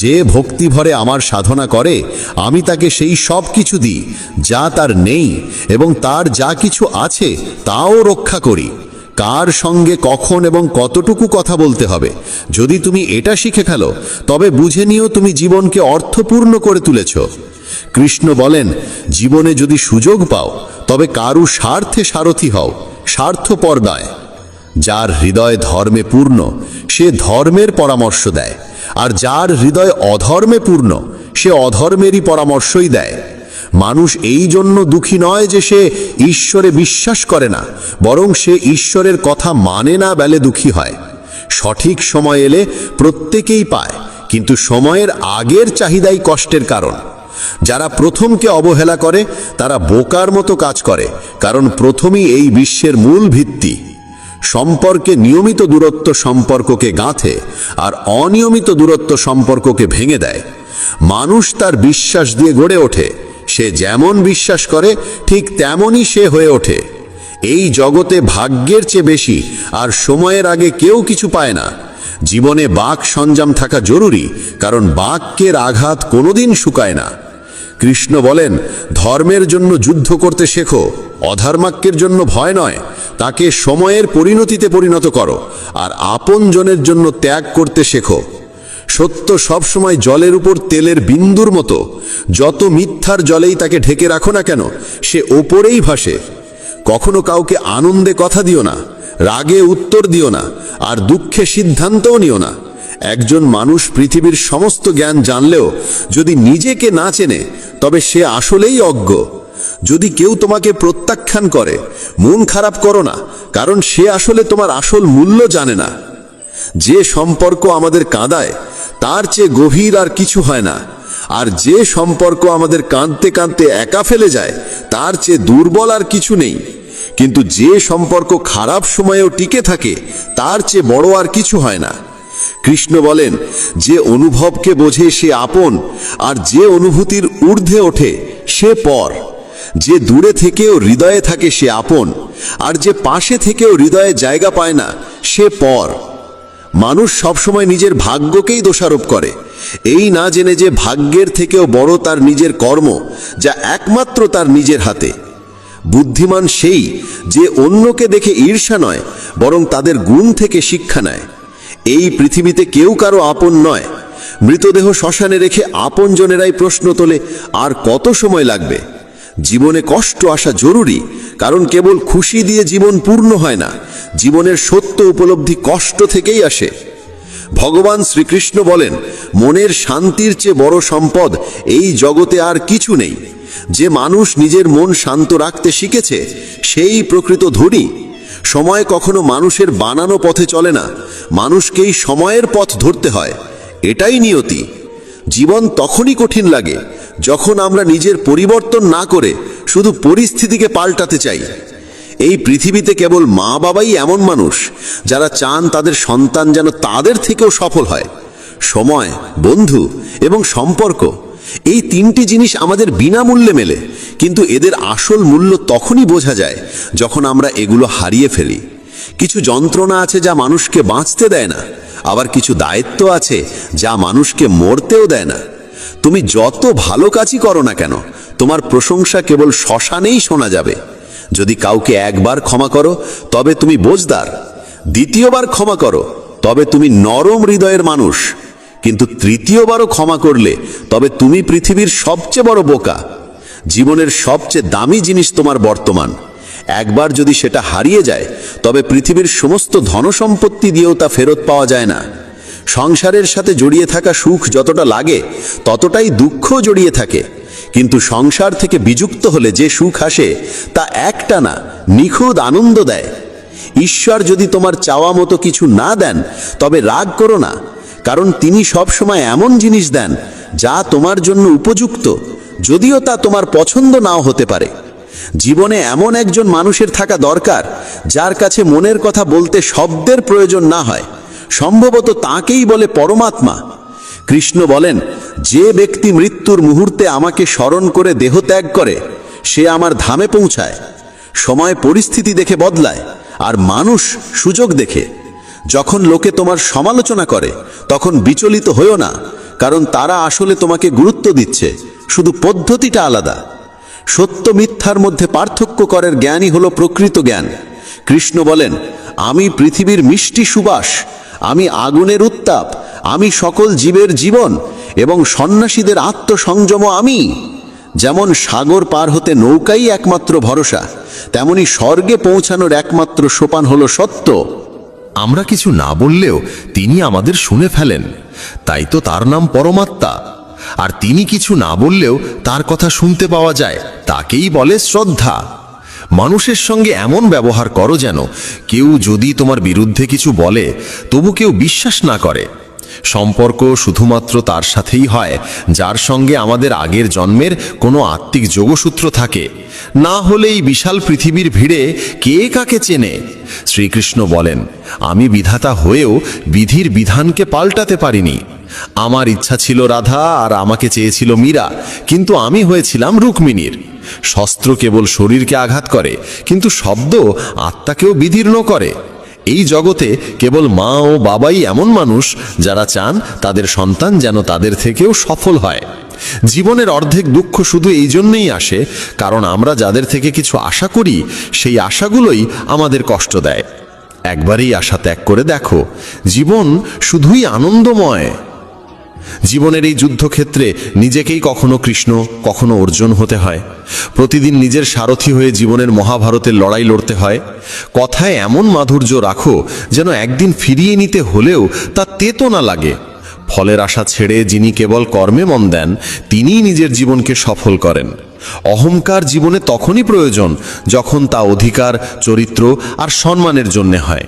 যে ভক্তি ভরে আমার সাধনা করে, আমি তাকে সেই সব কিছু দিই যা তার নেই, এবং তার যা কিছু আছে তাও রক্ষা করি। কার সঙ্গে কখন এবং কতটুকু কথা বলতে হবে, যদি তুমি এটা শিখে ফেলো, তবে বুঝে নিও তুমি জীবনকে অর্থপূর্ণ করে তুলেছ। কৃষ্ণ বলেন, জীবনে যদি সুযোগ পাও তবে কারু স্বার্থে সারথি হও, স্বার্থপর নয়। যার হৃদয় ধর্মে পূর্ণ সে ধর্মের পরামর্শ দেয়, আর যার হৃদয় অধর্মে পূর্ণ সে অধর্মেরই পরামর্শই দেয়। মানুষ এই জন্য দুঃখী নয় যে সে ঈশ্বরে বিশ্বাস করে না, বরং সে ঈশ্বরের কথা মানে না বলে দুঃখী হয়। সঠিক সময় এলে প্রত্যেকেই পায়, কিন্তু সময়ের আগের চাহিদাই কষ্টের কারণ। যারা প্রথমকে অবহেলা করে তারা বোকার মতো কাজ করে, কারণ প্রথমই এই বিশ্বের মূল ভিত্তি। সম্পর্কে নিয়মিত দূরত্ব সম্পর্ককে গাঁথে, আর অনিয়মিত দূরত্ব সম্পর্ককে ভেঙে দেয়। মানুষ তার বিশ্বাস দিয়ে গড়ে ওঠে, সে যেমন বিশ্বাস করে ঠিক তেমনই সে হয়ে ওঠে। এই জগতে ভাগ্যের চেয়ে বেশি আর সময়ের আগে কেউ কিছু পায় না। জীবনে বাক সঞ্জাম থাকা জরুরি, কারণ বাক্যের আঘাত কোনোদিন শুকায় না। কৃষ্ণ বলেন, ধর্মের জন্য যুদ্ধ করতে শেখো, অধর্মাক্যের জন্য ভয় নয়। তাকে সময়ের পরিণতিতে পরিণত করো, আর আপনজনের জন্য ত্যাগ করতে শেখো। সত্য সবসময় জলের উপর তেলের বিন্দুর মতো, যত মিথ্যার জলেই তাকে ঢেকে রাখো না কেন, সে ওপরেই ভাসে। কখনো কাউকে আনন্দে কথা দিও না, রাগে উত্তর দিও না, আর দুঃখে সিদ্ধান্তও নিও না। একজন মানুষ পৃথিবীর সমস্ত জ্ঞান জানলেও যদি নিজেকে না চেনে, তবে সে আসলেই অজ্ঞ। যদি কেউ তোমাকে প্রত্যাখ্যান করে, মন খারাপ করো না, কারণ সে আসলে তোমার আসল মূল্য জানে না। যে সম্পর্ক আমাদের কাঁদায় তার চেয়ে গভীর আর কিছু হয় না, আর যে সম্পর্ক আমাদের কাঁদতে কাঁদতে একা ফেলে যায় তার চেয়ে দুর্বল আর কিছু নেই। কিন্তু যে সম্পর্ক খারাপ সময়েও টিকে থাকে তার চেয়ে বড় আর কিছু হয় না। কৃষ্ণ বলেন, যে অনুভবকে বোঝে সে আপন, আর যে অনুভূতির ঊর্ধ্বে ওঠে সে পর। যে দূরে থেকেও হৃদয়ে থাকে সে আপন, আর যে পাশে থেকেও হৃদয়ে জায়গা পায় না সে পর। মানুষ সবসময় নিজের ভাগ্যকেই দোষারোপ করে, এই না জেনে যে ভাগ্যের থেকেও বড় তার নিজের কর্ম, যা একমাত্র তার নিজের হাতে। বুদ্ধিমান সেই যে অন্যকে দেখে ঈর্ষা নয়, বরং তাদের গুণ থেকে শিক্ষা নেয়। এই পৃথিবীতে কেউ কারো আপন নয়। মৃতদেহ শ্মশানে রেখে আপনজনেরাই প্রশ্ন তোলে, আর কত সময় লাগবে। জীবনে কষ্ট আসা জরুরি, কারণ কেবল খুশি দিয়ে জীবন পূর্ণ হয় না। জীবনের সত্য উপলব্ধি কষ্ট থেকেই আসে। ভগবান শ্রীকৃষ্ণ বলেন, মনের শান্তির চেয়ে বড় সম্পদ এই জগতে আর কিছু নেই। যে মানুষ নিজের মন শান্ত রাখতে শিখেছে সেই প্রকৃত ধনী। সময় কখনো মানুষের বানানো পথে চলে না, মানুষকেই সময়ের পথ ধরতে হয়, এটাই নিয়তি। জীবন তখনই কঠিন লাগে যখন আমরা নিজের পরিবর্তন না করে শুধু পরিস্থিতিকে পাল্টাতে চাই। এই পৃথিবীতে কেবল মা বাবাই এমন মানুষ যারা চান তাদের সন্তান যেন তাদের থেকেও সফল হয়। সময়, বন্ধু এবং সম্পর্ক, এই তিনটি জিনিস আমাদের বিনামূল্যে মেলে, কিন্তু এদের আসল মূল্য তখনই বোঝা যায় যখন আমরা এগুলো হারিয়ে ফেলি। কিছু যন্ত্রণা আছে যা মানুষকে বাঁচতে দেয় না, আবার কিছু দায়িত্ব আছে যা মানুষকে মরতেও দেয় না। তুমি যত ভালো কাজই করো না কেন, তোমার প্রশংসা কেবল শ্মশানেই শোনা যাবে। যদি কাউকে একবার ক্ষমা করো তবে তুমি বোঝদার, দ্বিতীয়বার ক্ষমা করো তবে তুমি নরম হৃদয়ের মানুষ, কিন্তু তৃতীয়বারও ক্ষমা করলে তবে তুমি পৃথিবীর সবচেয়ে বড় বোকা। জীবনের সবচেয়ে দামি জিনিস তোমার বর্তমান। একবার যদি সেটা হারিয়ে যায় তবে পৃথিবীর সমস্ত ধনসম্পত্তি দিয়েও তা ফেরত পাওয়া যায় না। সংসারের সাথে জড়িয়ে থাকা সুখ যতটা লাগে ততটাই দুঃখ জড়িয়ে থাকে, কিন্তু সংসার থেকে বিযুক্ত হলে যে সুখ আসে তা একটানা নিখুঁত আনন্দ দেয়। ঈশ্বর যদি তোমার চাওয়া মতো কিছু না দেন তবে রাগ করো না, কারণ তিনি সবসময় এমন জিনিস দেন যা তোমার জন্য উপযুক্ত, যদিও তা তোমার পছন্দ নাও হতে পারে। জীবনে এমন একজন মানুষের থাকা দরকার যার কাছে মনের কথা বলতে শব্দের প্রয়োজন না হয়। সম্ভবত তাকেই বলে পরমাত্মা। কৃষ্ণ বলেন, যে ব্যক্তি মৃত্যুর মুহূর্তে আমাকে স্মরণ করে দেহ ত্যাগ করে সে আমার ধামে পৌঁছায়। সময় পরিস্থিতি দেখে বদলায়, আর মানুষ সুযোগ দেখে। যখন লোকে তোমার সমালোচনা করে তখন বিচলিত হইও না, কারণ তারা আসলে তোমাকে গুরুত্ব দিচ্ছে, শুধু পদ্ধতিটা আলাদা। সত্য মিথ্যার মধ্যে পার্থক্য করার জ্ঞানই হলো প্রকৃত জ্ঞান। কৃষ্ণ বলেন, আমি পৃথিবীর মিষ্টি সুবাস, আমি আগুনের উত্তাপ, আমি সকল জীবের জীবন এবং সন্ন্যাসীদের আত্মসংযম আমি। যেমন সাগর পার হতে নৌকাই একমাত্র ভরসা, তেমনি স্বর্গে পৌঁছানোর একমাত্র সোপান হলো সত্য। আমরা কিছু না বললেও তিনি আমাদের শুনে ফেলেন, তাই তো তার নাম পরমাত্মা। আর তিনি কিছু না বললেও তার কথা শুনতে পাওয়া যায়, তাকেই বলে শ্রদ্ধা। মানুষের সঙ্গে এমন ব্যবহার করো যেন কেউ যদি তোমার বিরুদ্ধে কিছু বলে তবু কেউ বিশ্বাস না করে। সম্পর্ক শুধুমাত্র তার সাথেই হয় যার সঙ্গে আমাদের আগের জন্মের কোনো আত্মিক যোগসূত্র থাকে, না হলে এই বিশাল পৃথিবীর ভিড়ে কে কাকে চেনে। শ্রীকৃষ্ণ বলেন, আমি বিধাতা হয়েও বিধির বিধানকে পাল্টাতে পারিনি। আমার ইচ্ছা ছিল রাধা আর আমাকে চেয়েছিল মীরা, কিন্তু আমি হয়েছিলাম রুক্মিণীর। শস্ত্র কেবল শরীরকে আঘাত করে, কিন্তু শব্দ আত্মাকেও বিদীর্ণ করে। এই জগতে কেবল মা ও বাবাই এমন মানুষ যারা চান তাদের সন্তান যেন তাদের থেকেও সফল হয়। জীবনের অর্ধেক দুঃখ শুধু এই জন্যই আসে কারণ আমরা যাদের থেকে কিছু আশা করি সেই আশাগুলোই আমাদের কষ্ট দেয়। একবারই আশা ত্যাগ করে দেখো, জীবন শুধুই আনন্দময়। জীবনের এই যুদ্ধক্ষেত্রে নিজেকেই কখনো কৃষ্ণ কখনো অর্জুন হতে হয়। প্রতিদিন নিজের সারথি হয়ে জীবনের মহাভারতের লড়াই লড়তে হয়। কথায় এমন মাধুর্য রাখো যেন একদিন ফিরিয়ে নিতে হলেও তা তেতো না লাগে। ফলের আশা ছেড়ে যিনি কেবল কর্মে মন দেন তিনিই নিজের জীবনকে সফল করেন। অহংকার জীবনে তখনই প্রয়োজন যখন তা অধিকার, চরিত্র আর সম্মানের জন্য হয়।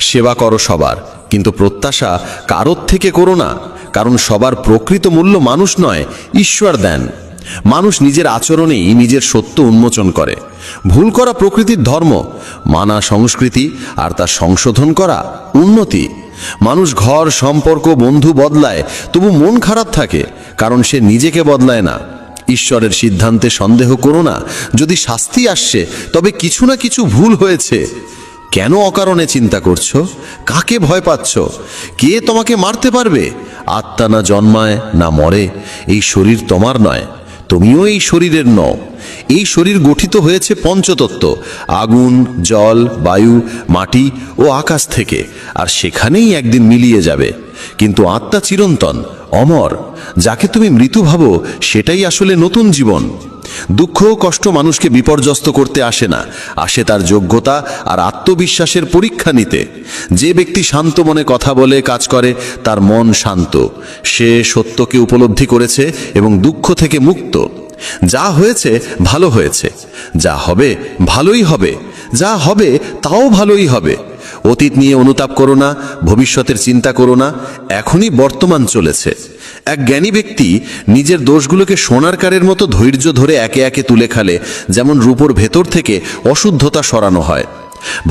সেবা করো সবার, কিন্তু প্রত্যাশা কারোর থেকে করো না, কারণ সবার প্রকৃত মূল্য মানুষ নয়, ঈশ্বর দেন। মানুষ নিজের আচরণেই নিজের সত্য উন্মোচন করে। ভুল করা প্রকৃতির ধর্ম, মানা সংস্কৃতি, আর তা সংশোধন করা উন্নতি। মানুষ ঘর, সম্পর্ক, বন্ধু বদলায়, তবু মন খারাপ থাকে কারণ সে নিজেকে বদলায় না। ঈশ্বরের সিদ্ধান্তে সন্দেহ করো না। যদি শাস্তি আসছে তবে কিছু না কিছু ভুল হয়েছে। কেন অকারণে চিন্তা করছো? কাকে ভয় পাচ্ছ? কে তোমাকে মারতে পারবে? আত্মা না জন্মায় না মরে। এই শরীর তোমার নয়, তুমিও এই শরীরের নও। এই শরীর গঠিত হয়েছে পঞ্চতত্ত্ব, আগুন, জল, বায়ু, মাটি ও আকাশ থেকে, আর সেখানেই একদিন মিলিয়ে যাবে। কিন্তু আত্মা চিরন্তন, অমর। যাকে তুমি মৃত্যু ভাবো সেটাই আসলে নতুন জীবন। দুঃখ ও কষ্ট মানুষকে বিপর্যস্ত করতে আসে না, আসে তার যোগ্যতা আর আত্মবিশ্বাসের পরীক্ষা নিতে। যে ব্যক্তি শান্ত মনে কথা বলে, কাজ করে, তার মন শান্ত। সে সত্যকে উপলব্ধি করেছে এবং দুঃখ থেকে মুক্ত। যা হয়েছে ভালো হয়েছে, যা হবে ভালোই হবে, যা হবে তাও ভালোই হবে। অতীত নিয়ে অনুতাপ করো না, ভবিষ্যতের চিন্তা করো না, এখনই বর্তমান চলেছে। এক জ্ঞানী ব্যক্তি নিজের দোষগুলোকে সোনার কারের মতো ধৈর্য ধরে একে একে তুলে খালে যেমন রূপোর ভেতর থেকে অশুদ্ধতা সরানো হয়।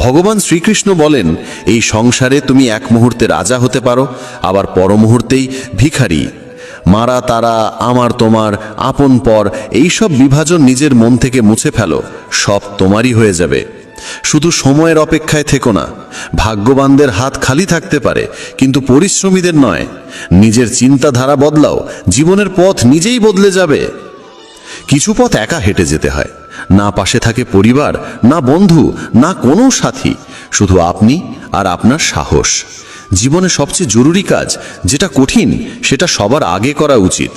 ভগবান শ্রীকৃষ্ণ বলেন, এই সংসারে তুমি এক মুহূর্তে রাজা হতে পারো, আবার পর মুহূর্তেই ভিখারি। মারা তারা, আমার তোমার, আপন পর, এইসব বিভাজন নিজের মন থেকে মুছে ফেলো, সব তোমারই হয়ে যাবে। শুধু সময়ের অপেক্ষায় থেকো না। ভাগ্যবানদের হাত খালি থাকতে পারে, কিন্তু পরিশ্রমীদের নয়। নিজের চিন্তাধারা বদলাও, জীবনের পথ নিজেই বদলে যাবে। কিছু পথ একা হেঁটে যেতে হয়, না পাশে থাকে পরিবার, না বন্ধু, না কোনো সাথী, শুধু আপনি আর আপনার সাহস। জীবনে সবচেয়ে জরুরি কাজ যেটা কঠিন, সেটা সবার আগে করা উচিত।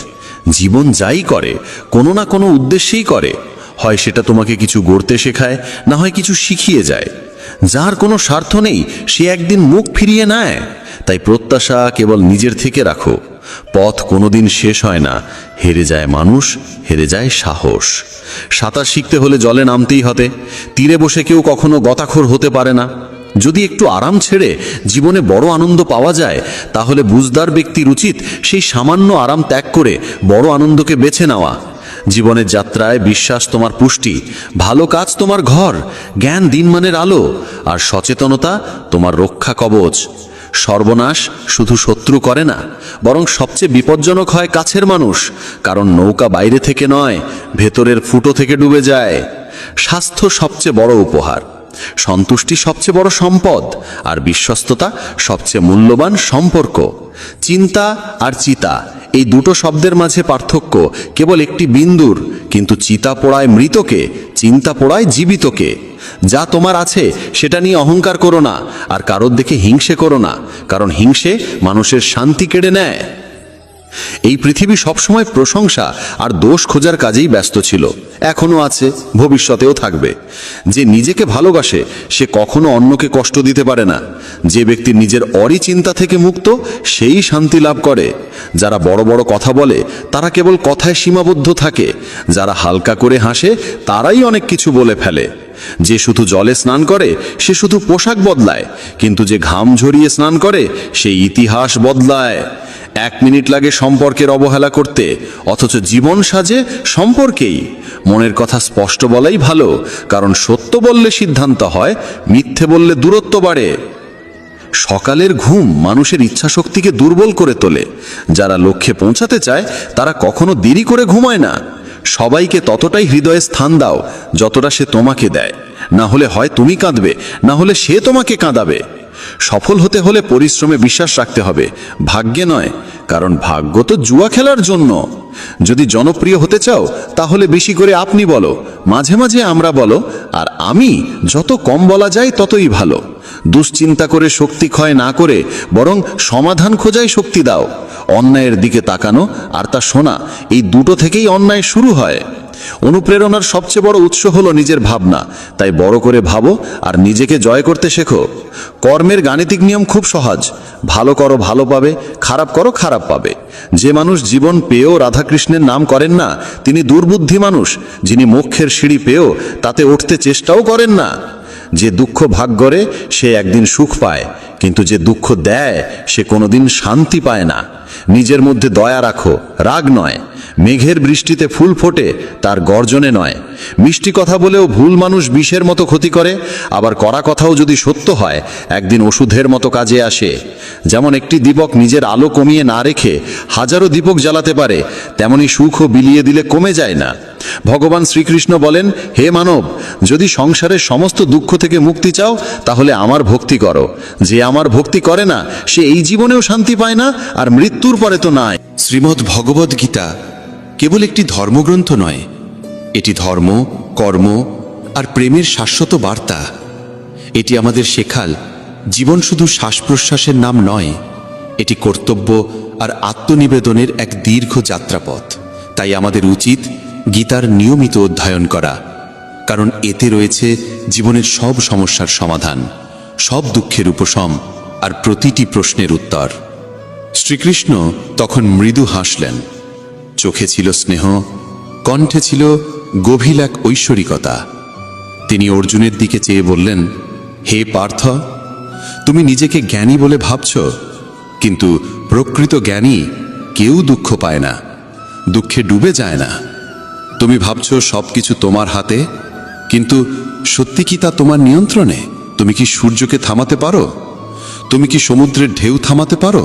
জীবন যাই করে কোনো না কোনো উদ্দেশ্যেই করে, হয় সেটা তোমাকে কিছু গড়তে শেখায়, না হয় কিছু শিখিয়ে যায়। যার কোনো স্বার্থ নেই সে একদিন মুখ ফিরিয়ে নেয়। তাই প্রত্যাশা কেবল নিজের থেকে রাখো। পথ কোনোদিন শেষ হয় না, হেরে যায় মানুষ, হেরে যায় সাহস। সাঁতার শিখতে হলে জলে নামতেই হবে। তীরে বসে কেউ কখনো গতাখোর হতে পারে না। যদি একটু আরাম ছেড়ে জীবনে বড় আনন্দ পাওয়া যায়, তাহলে বুঝদার ব্যক্তির উচিত সেই সামান্য আরাম ত্যাগ করে বড় আনন্দকে বেছে নেওয়া। জীবনের যাত্রায় বিশ্বাস তোমার পুষ্টি, ভালো কাজ তোমার ঘর, জ্ঞান দিনমানের আলো, আর সচেতনতা তোমার রক্ষা কবচ। সর্বনাশ শুধু শত্রু করে না, বরং সবচেয়ে বিপজ্জনক হয় কাছের মানুষ, কারণ নৌকা বাইরে থেকে নয়, ভেতরের ফুটো থেকে ডুবে যায়। স্বাস্থ্য সবচেয়ে বড় উপহার, সন্তুষ্টি সবচেয়ে বড় সম্পদ, আর বিশ্বস্ততা সবচেয়ে মূল্যবান সম্পর্ক। চিন্তা আর চিতা, এই দুটো শব্দের মাঝে পার্থক্য কেবল একটি বিন্দুর, কিন্তু চিতা পোড়ায় মৃতকে, চিন্তা পোড়ায় জীবিতকে। যা তোমার আছে সেটা নিয়ে অহংকার করো না, আর কারোর দেখে হিংসে করো না, কারণ হিংসে মানুষের শান্তি কেড়ে নেয়। এই পৃথিবী সবসময় প্রশংসা আর দোষ খোঁজার কাজেই ব্যস্ত ছিল, এখনো আছে, ভবিষ্যতেও থাকবে। যে নিজেকে ভালোবাসে সে কখনো অন্যকে কষ্ট দিতে পারে না। যে ব্যক্তি নিজের অরিচিন্তা থেকে মুক্ত সেই শান্তি লাভ করে। যারা বড় বড় কথা বলে তারা কেবল কথায় সীমাবদ্ধ থাকে। যারা হালকা করে হাসে তারাই অনেক কিছু বলে ফেলে। যে শুধু জলে স্নান করে সে শুধু পোশাক বদলায়, কিন্তু যে ঘাম ঝরিয়ে স্নান করে সে ইতিহাস বদলায়। 1 মিনিট লাগে সম্পর্কের অবহেলা করতে, অথচ জীবন সাজে সম্পর্কেই। মনের কথা স্পষ্ট বলাই ভালো, কারণ সত্য বললে সিদ্ধান্ত হয়, মিথ্যে বললে দূরত্ব বাড়ে। সকালের ঘুম মানুষের ইচ্ছাশক্তিকে দুর্বল করে তোলে। যারা লক্ষ্যে পৌঁছাতে চায় তারা কখনো দেরি করে ঘুমায় না। সবাইকে ততটাই হৃদয়ে স্থান দাও যতটা সে তোমাকে দেয়, না হলে হয় তুমি কাঁদবে, না হলে সে তোমাকে কাঁদাবে। সফল হতে হলে পরিশ্রমে বিশ্বাস রাখতে হবে, ভাগ্যে নয়, কারণ ভাগ্য তো জুয়া খেলার জন্য। যদি জনপ্রিয় হতে চাও তাহলে বেশি করে আপনি বলো, মাঝে মাঝে আমরা বলো, আর আমি যত কম বলা যায় ততই ভালো। দুশ্চিন্তা করে শক্তি ক্ষয় না করে বরং সমাধান খোঁজায় শক্তি দাও। অন্যায়ের দিকে তাকানো আর তা শোনা, এই দুটো থেকেই অন্যায় শুরু হয়। অনুপ্রেরণার সবচেয়ে বড় উৎস হলো নিজের ভাবনা। তাই বড় করে ভাবো আর নিজেকে জয় করতে শেখো। কর্মের গাণিতিক নিয়ম খুব সহজ, ভালো করো ভালো পাবে, খারাপ করো খারাপ পাবে। যে মানুষ জীবন পেয়েও রাধাকৃষ্ণের নাম করেন না তিনি দুর্বুদ্ধি মানুষ। যিনি মোক্ষের সিঁড়ি পেয়েও তাতে উঠতে চেষ্টাও করেন না। যে দুঃখ ভাগ করে সে একদিন সুখ পায়, কিন্তু যে দুঃখ দেয় সে কোনোদিন শান্তি পায় না। নিজের মধ্যে দয়া রাখো, রাগ নয়। মেঘের বৃষ্টিতে ফুল ফোটে, তার গর্জনে নয়। মিষ্টি কথা বলেও ভুল মানুষ বিষের মতো ক্ষতি করে, আবার কড়া কথাও যদি সত্য হয় একদিন ওষুধের মতো কাজে আসে। যেমন একটি দীপক নিজের আলো কমিয়ে না রেখে হাজারো দীপক জ্বালাতে পারে, তেমনি সুখও বিলিয়ে দিলে কমে যায় না। ভগবান শ্রীকৃষ্ণ বলেন, হে মানব, যদি সংসারের সমস্ত দুঃখ থেকে মুক্তি চাও তাহলে আমার ভক্তি করো। যে আমার ভক্তি করে না সে এই জীবনেও শান্তি পায় না, আর মৃত্যুর পরে তো নাই। শ্রীমদ্ ভগবদ্ গীতা কেবল একটি ধর্মগ্রন্থ নয়, এটি ধর্ম, কর্ম আর প্রেমের শাশ্বত বার্তা। এটি আমাদের শেখাল জীবন শুধু শ্বাস প্রশ্বাসের নাম নয়, এটি কর্তব্য আর আত্মনিবেদনের এক দীর্ঘ যাত্রাপথ। তাই আমাদের উচিত গীতার নিয়মিত অধ্যয়ন করা, কারণ এতে রয়েছে জীবনের সব সমস্যার সমাধান, সব দুঃখের উপশম আর প্রতিটি প্রশ্নের উত্তর। শ্রীকৃষ্ণ তখন মৃদু হাসলেন, চোখে ছিল স্নেহ, কণ্ঠে ছিল গভীর এক ঐশ্বরিকতা। তিনি অর্জুনের দিকে চেয়ে বললেন, হে পার্থ, তুমি নিজেকে জ্ঞানী বলে ভাবছ, কিন্তু প্রকৃত জ্ঞানী কেউ দুঃখ পায় না, দুঃখে ডুবে যায় না। তুমি ভাবছো সবকিছু তোমার হাতে, কিন্তু সত্যি কি তা তোমার নিয়ন্ত্রণে? তুমি কি সূর্যকে থামাতে পারো? তুমি কি সমুদ্রের ঢেউ থামাতে পারো?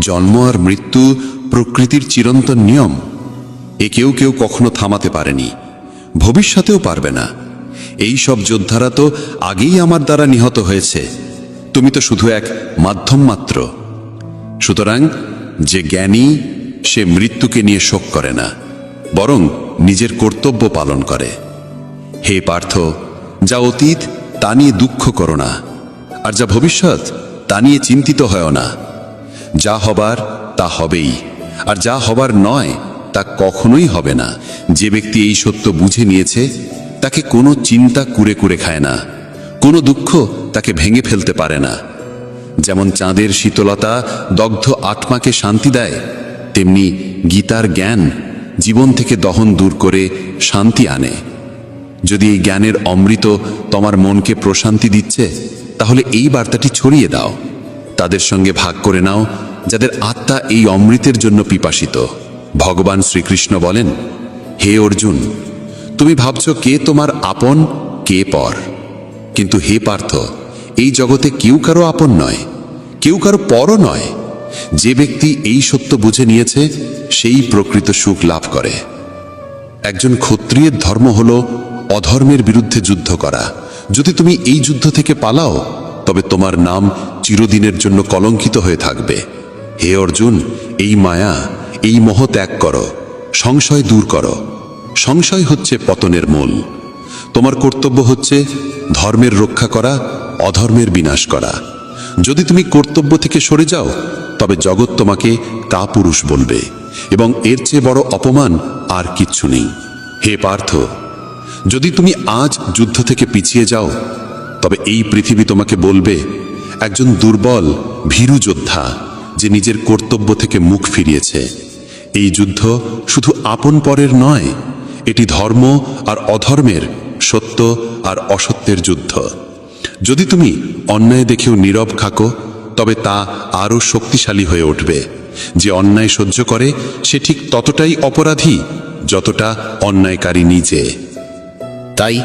জন্ম আর মৃত্যু প্রকৃতির চিরন্তন নিয়ম, এ কেউ কেউ কখনো থামাতে পারেনি, ভবিষ্যতেও পারবে না। এই সব যোদ্ধারা তো আগেই আমার দ্বারা নিহত হয়েছে, তুমি তো শুধু এক মাধ্যম মাত্র। সুতরাং যে জ্ঞানী, সে মৃত্যুকে নিয়ে শোক করে না, বরং নিজের কর্তব্য পালন করে। হে পার্থ, যা অতীত তা নিয়ে দুঃখ করো না, আর যা ভবিষ্যৎ তা নিয়ে চিন্তিত হয় না। যা হবার তা হবেই, আর যা হবার নয় তা কখনোই হবে না। যে ব্যক্তি এই সত্য বুঝে নিয়েছে, তাকে কোনো চিন্তা কুরে কুরে খায় না, কোনো দুঃখ তাকে ভেঙে ফেলতে পারে না। যেমন চাঁদের শীতলতা দগ্ধ আত্মাকে শান্তি দেয়, তেমনি গীতার জ্ঞান জীবন থেকে দহন দূর করে শান্তি আনে। যদি এই জ্ঞানের অমৃত তোমার মনকে প্রশান্তি দিচ্ছে, তাহলে এই বার্তাটি ছড়িয়ে দাও, তাদের সঙ্গে ভাগ করে নাও যাদের আত্মা এই অমৃতের জন্য পিপাসিত। ভগবান শ্রীকৃষ্ণ বলেন, হে অর্জুন, তুমি ভাবছ কে তোমার আপন, কে পর, কিন্তু হে পার্থ, এই জগতে কেউ কারো আপন নয়, কেউ কারো পরও নয়। যে ব্যক্তি এই সত্য বুঝে নিয়েছে, সেই প্রকৃত সুখ লাভ করে। একজন ক্ষত্রিয়ের ধর্ম হল অধর্মের বিরুদ্ধে যুদ্ধ করা। যদি তুমি এই যুদ্ধ থেকে পালাও, তবে তোমার নাম চিরদিনের জন্য কলঙ্কিত হয়ে থাকবে। হে অর্জুন, এই মায়া, এই মোহ ত্যাগ করো, সংশয় দূর করো। সংশয় হচ্ছে পতনের মূল। তোমার কর্তব্য হচ্ছে ধর্মের রক্ষা করা, অধর্মের বিনাশ করা। যদি তুমি কর্তব্য থেকে সরে যাও, তবে জগৎ তোমাকে কাপুরুষ বলবে, এবং এর চেয়ে বড় অপমান আর কিচ্ছু নেই। হে পার্থ, যদি তুমি আজ যুদ্ধ থেকে পিছিয়ে যাও, তবে এই পৃথিবী তোমাকে বলবে একজন দুর্বল ভীরু যোদ্ধা, যে নিজের কর্তব্য থেকে মুখ ফিরিয়েছে। এই যুদ্ধ শুধু আপন পরের নয়, এটি ধর্ম আর অধর্মের, সত্য আর অসত্যের যুদ্ধ। যদি তুমি অন্যায় দেখেও নীরব থাকো, তবে তা আরও শক্তিশালী হয়ে উঠবে। যে অন্যায় সহ্য করে, সে ঠিক ততটাই অপরাধী যতটা অন্যায়কারী নিজে। তাই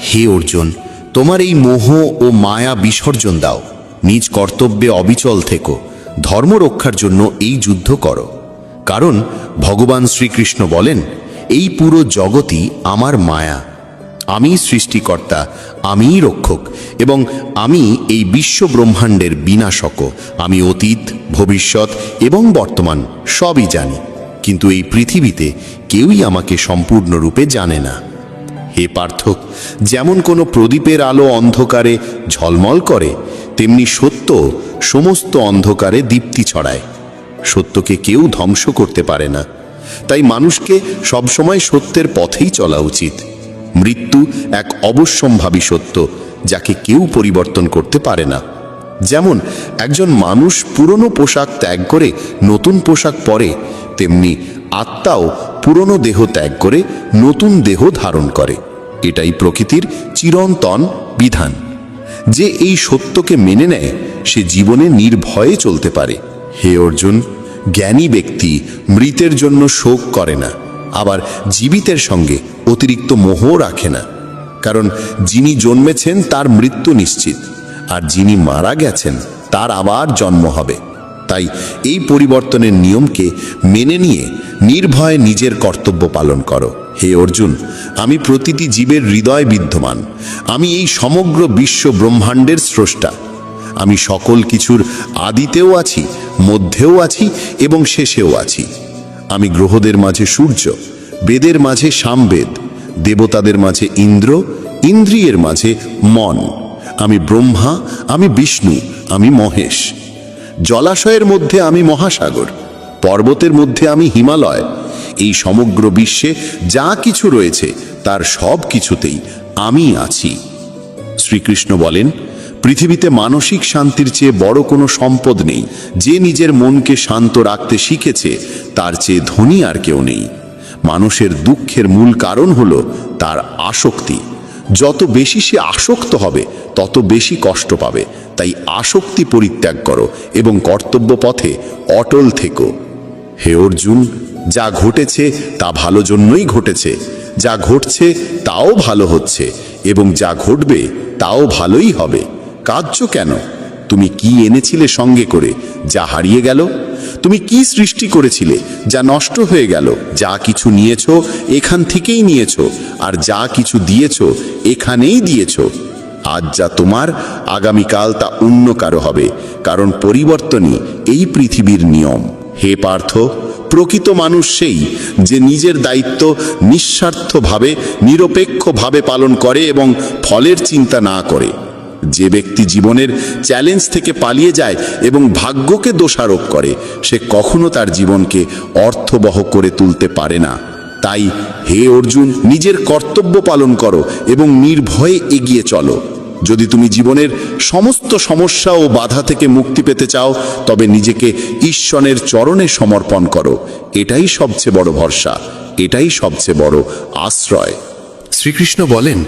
হে অর্জুন, তোমার এই মোহ ও মায়া বিসর্জন দাও, নিজ কর্তব্যে অবিচল থেকো, ধর্ম রক্ষার জন্য এই যুদ্ধ করো। কারণ ভগবান শ্রীকৃষ্ণ বলেন, এই পুরো জগৎই আমার মায়া, আমি সৃষ্টিকর্তা, আমিই রক্ষক, এবং আমি এই বিশ্ব ব্রহ্মাণ্ডের বিনাশকও। আমি অতীত, ভবিষ্যৎ এবং বর্তমান সবই জানি, কিন্তু এই পৃথিবীতে কেউই আমাকে সম্পূর্ণরূপে জানে না। হে পার্থ, যেমন কোনো প্রদীপের আলো অন্ধকারে ঝলমল করে, তেমনি সত্য সমস্ত অন্ধকারে দীপ্তি ছড়ায়। সত্যকে কেউ ধ্বংস করতে পারে না। তাই মানুষকে সবসময় সত্যের পথেই চলা উচিত। মৃত্যু এক অবশ্যম্ভাবী সত্য, যাকে কেউ পরিবর্তন করতে পারে না। যেমন একজন মানুষ পুরনো পোশাক ত্যাগ করে নতুন পোশাক পরে, তেমনি আত্মাও পুরনো দেহ ত্যাগ করে নতুন দেহ ধারণ করে। এটাই প্রকৃতির চিরন্তন বিধান। যে এই সত্যকে মেনে নেয়, সে জীবনে নির্ভয়ে চলতে পারে। হে অর্জুন, জ্ঞানী ব্যক্তি মৃতের জন্য শোক করে না, আবার জীবিতের সঙ্গে অতিরিক্ত মোহ রাখে না। কারণ যিনি জন্মেছেন তার মৃত্যু নিশ্চিত, আর যিনি মারা গেছেন তার আবার জন্ম হবে। তাই এই পরিবর্তনের নিয়মকে মেনে নিয়ে নির্ভয়ে নিজের কর্তব্য পালন করো। হে অর্জুন, আমি প্রতিটি জীবের হৃদয় বিদ্যমান। আমি এই সমগ্র বিশ্ব ব্রহ্মাণ্ডের স্রষ্টা। আমি সকল কিছুর আদিতেও আছি, মধ্যেও আছি এবং শেষেও আছি। আমি গ্রহদের মাঝে সূর্য, বেদের মাঝে সামবেদ, দেবতাদের মাঝে ইন্দ্র, ইন্দ্রিয়ের মাঝে মন। আমি ব্রহ্মা, আমি বিষ্ণু, আমি মহেশ। জলাশয়ের মধ্যে আমি মহাসাগর, পর্বতের মধ্যে আমি হিমালয়। এই সমগ্র বিশ্বে যা কিছু রয়েছে তার সব কিছুতেই আমি আছি। শ্রীকৃষ্ণ বলেন, পৃথিবীতে মানসিক শান্তির চেয়ে বড় কোনো সম্পদ নেই। যে নিজের মনকে শান্ত রাখতে শিখেছে, তার চেয়ে ধনী আর কেউ নেই। মানুষের দুঃখের মূল কারণ হলো তার আসক্তি। যত বেশি সে আসক্ত হবে, তত বেশি কষ্ট পাবে। তাই আসক্তি পরিত্যাগ করো এবং কর্তব্য পথে অটল থেকো। হে অর্জুন, যা ঘটেছে তা ভালো জন্যই ঘটেছে, যা ঘটছে তাও ভালো হচ্ছে, এবং যা ঘটবে তাও ভালোই হবে। কাঁদছো কেন? তুমি কি এনেছিলে সঙ্গে করে যা হারিয়ে গেল? তুমি কি সৃষ্টি করেছিলে যা নষ্ট হয়ে গেল? যা কিছু নিয়েছো এখান থেকেই নিয়েছো, আর যা কিছু দিয়েছো এখানেই দিয়েছো। আজ যা তোমার, আগামীকাল তা অন্য কারো হবে, কারণ পরিবর্তনই এই পৃথিবীর নিয়ম। হে পার্থ, প্রকৃত মানুষ সেই যে নিজের দায়িত্ব নিঃস্বার্থভাবে নিরপেক্ষভাবে পালন করে এবং ফলের চিন্তা না করে। যে ব্যক্তি জীবনের চ্যালেঞ্জ থেকে পালিয়ে যায় এবং ভাগ্যকে দোষারোপ করে, সে কখনো তার জীবনকে অর্থবহ করে তুলতে পারে না। তাই হে অর্জুন, নিজের কর্তব্য পালন করো এবং নির্ভয়ে এগিয়ে চলো। যদি তুমি জীবনের সমস্ত সমস্যা ও বাধা থেকে মুক্তি পেতে চাও, তবে নিজেকে ঈশ্বরের চরণে সমর্পণ করো। এটাই সবচেয়ে বড় ভরসা, এটাই সবচেয়ে বড় আশ্রয়। শ্রীকৃষ্ণ বলেন,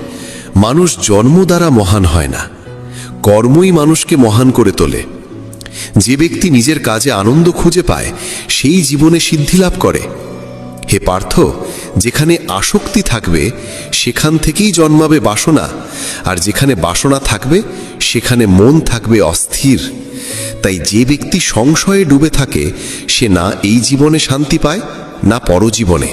মানুষ জন্ম দ্বারা মহান হয় না, কর্মই মানুষকে মহান করে তোলে। যে ব্যক্তি নিজের কাজে আনন্দ খুঁজে পায়, সেই জীবনে সিদ্ধি লাভ করে। হে পার্থ, যেখানে আসক্তি থাকবে সেখান থেকেই জন্মাবে বাসনা, আর যেখানে বাসনা থাকবে সেখানে মন থাকবে অস্থির। তাই যে ব্যক্তি সংশয়ে ডুবে থাকে, সে না এই জীবনে শান্তি পায় না পরজীবনে।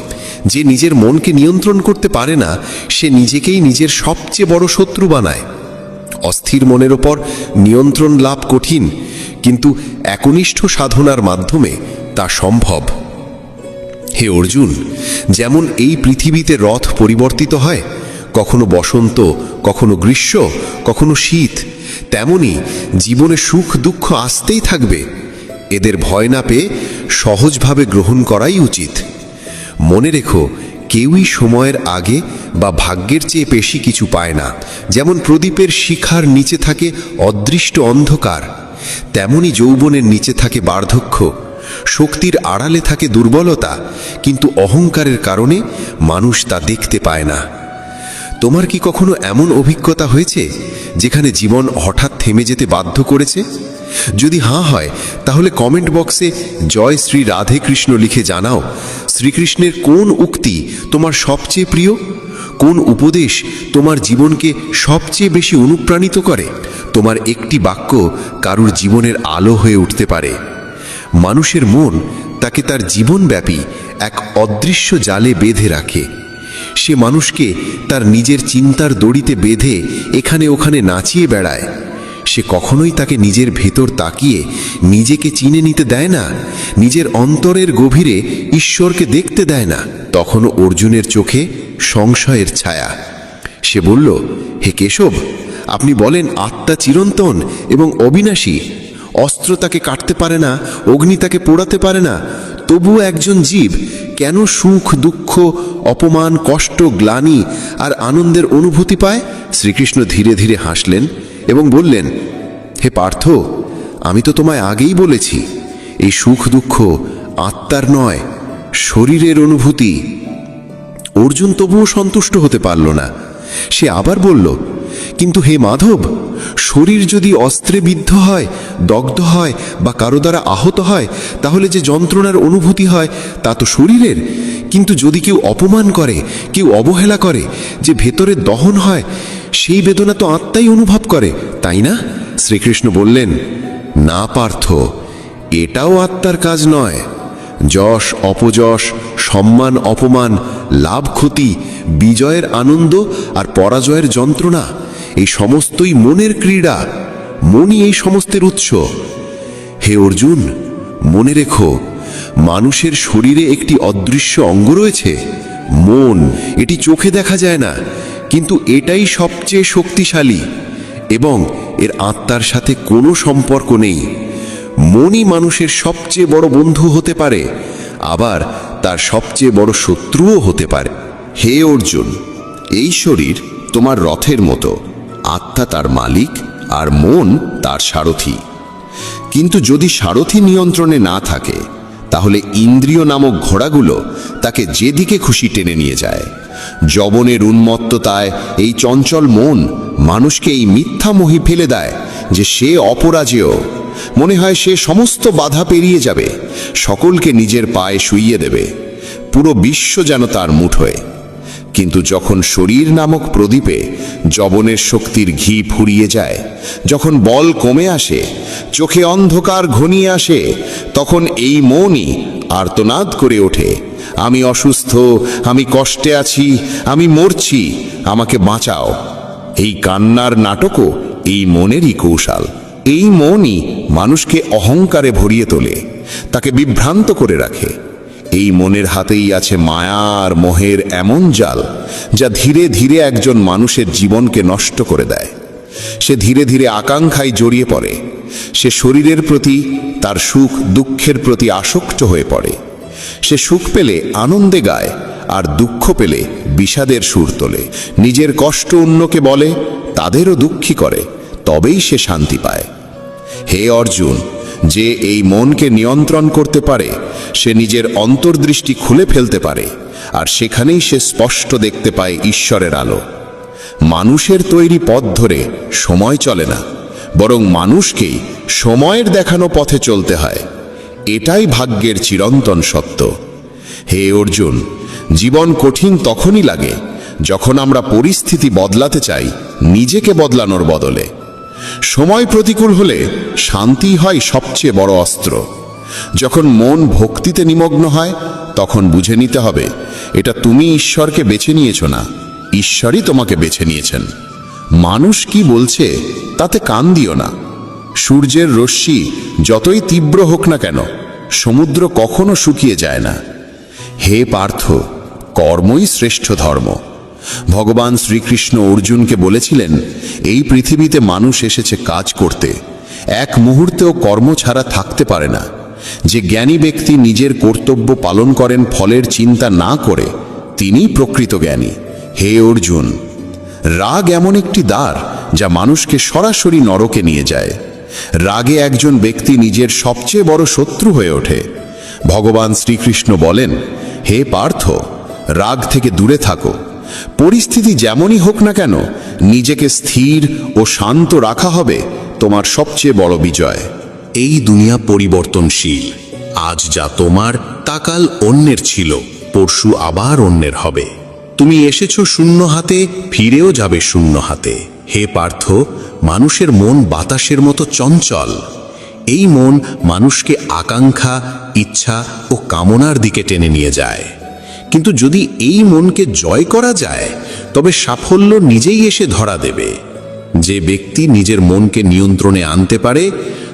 যে নিজের মনকে নিয়ন্ত্রণ করতে পারে না, সে নিজেকেই নিজের সবচেয়ে বড় শত্রু বানায়। অস্থির মনের ওপর নিয়ন্ত্রণ লাভ কঠিন, কিন্তু একনিষ্ঠ সাধনার মাধ্যমে তা সম্ভব। হে অর্জুন, যেমন এই পৃথিবীতে রথ পরিবর্তিত হয়, কখনো বসন্ত, কখনো গ্রীষ্ম, কখনো শীত, তেমনি জীবনে সুখ দুঃখ আসতেই থাকবে। এদের ভয় না পেয়ে সহজভাবে গ্রহণ করাই উচিত। মনে রেখো, কেউই সময়ের আগে বা ভাগ্যের চেয়ে বেশি কিছু পায় না। যেমন প্রদীপের শিখার নিচে থাকে অদৃষ্ট অন্ধকার, তেমনি যৌবনের নিচে থাকে বার্ধক্য। শক্তির আড়ালে থাকে দুর্বলতা, কিন্তু অহংকারের কারণে মানুষ তা দেখতে পায় না। তোমার কি কখনো এমন অভিজ্ঞতা হয়েছে যেখানে জীবন হঠাৎ থেমে যেতে বাধ্য করেছে? যদি হ্যাঁ হয়, তাহলে কমেন্ট বক্সে জয় শ্রী রাধে কৃষ্ণ লিখে জানাও শ্রীকৃষ্ণের কোন উক্তি তোমার সবচেয়ে প্রিয়, কোন উপদেশ তোমার জীবনকে সবচেয়ে বেশি অনুপ্রাণিত করে। তোমার একটি বাক্য কারুর জীবনের আলো হয়ে উঠতে পারে। মানুষের মন তাকে তার জীবনব্যাপী এক অদৃশ্য জালে বেঁধে রাখে। সে মানুষকে তার নিজের চিন্তার দড়িতে বেঁধে এখানে ওখানে নাচিয়ে বেড়ায়। সে কখনোই তাকে নিজের ভেতর তাকিয়ে নিজেকে চিনে নিতে দেয় না, নিজের অন্তরের গভীরে ঈশ্বরকে দেখতে দেয় না। তখনও অর্জুনের চোখে সংশয়ের ছায়া। সে বলল, হে কেশব, আপনি বলেন আত্মা চিরন্তন এবং অবিনাশী। অস্ত্র তাকে কাটতে পারে না, অগ্নি তাকে পোড়াতে পারে না, তবুও একজন জীব কেন সুখ দুঃখ অপমান কষ্ট গ্লানি আর আনন্দের অনুভূতি পায়? শ্রীকৃষ্ণ ধীরে ধীরে হাসলেন এবং বললেন, হে পার্থ, আমি তো তোমায় আগেই বলেছি, এই সুখ দুঃখ আত্মার নয়, শরীরের অনুভূতি। অর্জুন তবুও সন্তুষ্ট হতে পারল না। সে আবার বলল, কিন্তু হে মাধব, শরীর যদি অস্ত্রে বিদ্ধ হয়, দগ্ধ হয় বা কারো দ্বারা আহত হয়, তাহলে যে যন্ত্রণার অনুভূতি হয় তা তো শরীরের। কিন্তু যদি কেউ অপমান করে, কেউ অবহেলা করে, যে ভেতরে দহন হয়, সেই বেদনা তো আত্মাই অনুভব করে, তাই না? শ্রীকৃষ্ণ বললেন, না পার্থ, এটাও আত্মার কাজ নয়। যশ অপযশ, সম্মান অপমান, লাভ ক্ষতি, বিজয়ের আনন্দ আর পরাজয়ের যন্ত্রণা, এই সমস্তই মনের ক্রীড়া। মনই এই সমস্তের উৎস। হে অর্জুন, মনে রেখো, মানুষের শরীরে একটি অদৃশ্য অঙ্গ রয়েছে, মন। এটি চোখে দেখা যায় না, কিন্তু এটাই সবচেয়ে শক্তিশালী এবং এর আত্মার সাথে কোনো সম্পর্ক নেই। মনই মানুষের সবচেয়ে বড় বন্ধু হতে পারে, আবার তার সবচেয়ে বড় শত্রুও হতে পারে। হে অর্জুন, এই শরীর তোমার রথের মতো, আত্মা তার মালিক আর মন তার সারথি। কিন্তু যদি সারথি নিয়ন্ত্রণে না থাকে, তাহলে ইন্দ্রিয় নামক ঘোড়াগুলো তাকে যেদিকে খুশি টেনে নিয়ে যায়। যবনের উন্মত্ততায় এই চঞ্চল মন মানুষকে এই মিথ্যা মোহে ফেলে দেয় যে সে অপরাজেয়, মনে হয় সে সমস্ত বাধা পেরিয়ে যাবে, সকলকে নিজের পায়ে শুইয়ে দেবে, পুরো বিশ্ব যেন তার মুঠোয়। কিন্তু যখন শরীর নামক প্রদীপে যবনের শক্তির ঘি ফুরিয়ে যায়, যখন বল কমে আসে, চোখে অন্ধকার ঘনিয়ে আসে, তখন এই মনই আর্তনাদ করে ওঠে, আমি অসুস্থ, আমি কষ্টে আছি, আমি মরছি, আমাকে বাঁচাও। এই কান্নার নাটকও এই মনেরই কৌশল। এই মনই মানুষকে অহংকারে ভরিয়ে তোলে, তাকে বিভ্রান্ত করে রাখে। এই মনের হাতেই আছে মায়ার মোহের এমন জাল, যা ধীরে ধীরে একজন মানুষের জীবনকে নষ্ট করে দেয়। সে ধীরে ধীরে আকাঙ্ক্ষায় জড়িয়ে পড়ে, সে শরীরের প্রতি, তার সুখ দুঃখের প্রতি আসক্ত হয়ে পড়ে। সে সুখ পেলে আনন্দে গায়, আর দুঃখ পেলে বিষাদের সুর তোলে। নিজের কষ্ট অন্যকে বলে, তাদেরও দুঃখী করে, তবেই সে শান্তি পায়। হে অর্জুন, যে এই মনকে নিয়ন্ত্রণ করতে পারে, সে নিজের অন্তর্দৃষ্টি খুলে ফেলতে পারে, আর সেখানেই সে স্পষ্ট দেখতে পায় ঈশ্বরের আলো। মানুষের তৈরি পথ ধরে সময় চলে না, বরং মানুষকেই সময়ের দেখানো পথে চলতে হয়। এটাই ভাগ্যের চিরন্তন সত্য। হে অর্জুন, জীবন কঠিন তখনই লাগে যখন আমরা পরিস্থিতি বদলাতে চাই নিজেকে বদলানোর বদলে। সময় প্রতিকূল হলে শান্তি হয় সবচেয়ে বড় অস্ত্র। যখন মন ভক্তিতে নিমগ্ন হয়, তখন বুঝে নিতে হবে এটা তুমি ঈশ্বরকে বেছে নিয়েছো না, ঈশ্বরই তোমাকে বেছে নিয়েছেন। মানুষ কি বলছে তাতে কান দিও না। সূর্যের রশ্মি যতই তীব্র হোক না কেন, সমুদ্র কখনো শুকিয়ে যায় না। হে পার্থ, কর্মই শ্রেষ্ঠ ধর্ম। ভগবান শ্রীকৃষ্ণ অর্জুনকে বলেছিলেন, এই পৃথিবীতে মানুষ এসেছে কাজ করতে, এক মুহূর্তেও কর্ম ছাড়া থাকতে পারে না। যে জ্ঞানী ব্যক্তি নিজের কর্তব্য পালন করেন ফলের চিন্তা না করে, তিনিই প্রকৃত জ্ঞানী। হে অর্জুন, রাগ এমন একটি দ্বার যা মানুষকে সরাসরি নরকে নিয়ে যায়। রাগে একজন ব্যক্তি নিজের সবচেয়ে বড় শত্রু হয়ে ওঠে। ভগবান শ্রীকৃষ্ণ বলেন, হে পার্থ, রাগ থেকে দূরে থাকো। পরিস্থিতি যেমনই হোক না কেন, নিজেকে স্থির ও শান্ত রাখা হবে তোমার সবচেয়ে বড় বিজয়। এই দুনিয়া পরিবর্তনশীল। আজ যা তোমার তা কাল অন্যের ছিল, পরশু আবার অন্যের হবে। তুমি এসেছো শূন্য হাতে, ফিরেও যাবে শূন্য হাতে। হে পার্থ, মানুষের মন বাতাসের মতো চঞ্চল। এই মন মানুষকে আকাঙ্ক্ষা, ইচ্ছা ও কামনার দিকে টেনে নিয়ে যায়। কিন্তু যদি এই মনকে জয় করা যায়, তবে সাফল্য নিজেই এসে ধরা দেবে। যে ব্যক্তি নিজের মনকে নিয়ন্ত্রণে আনতে পারে,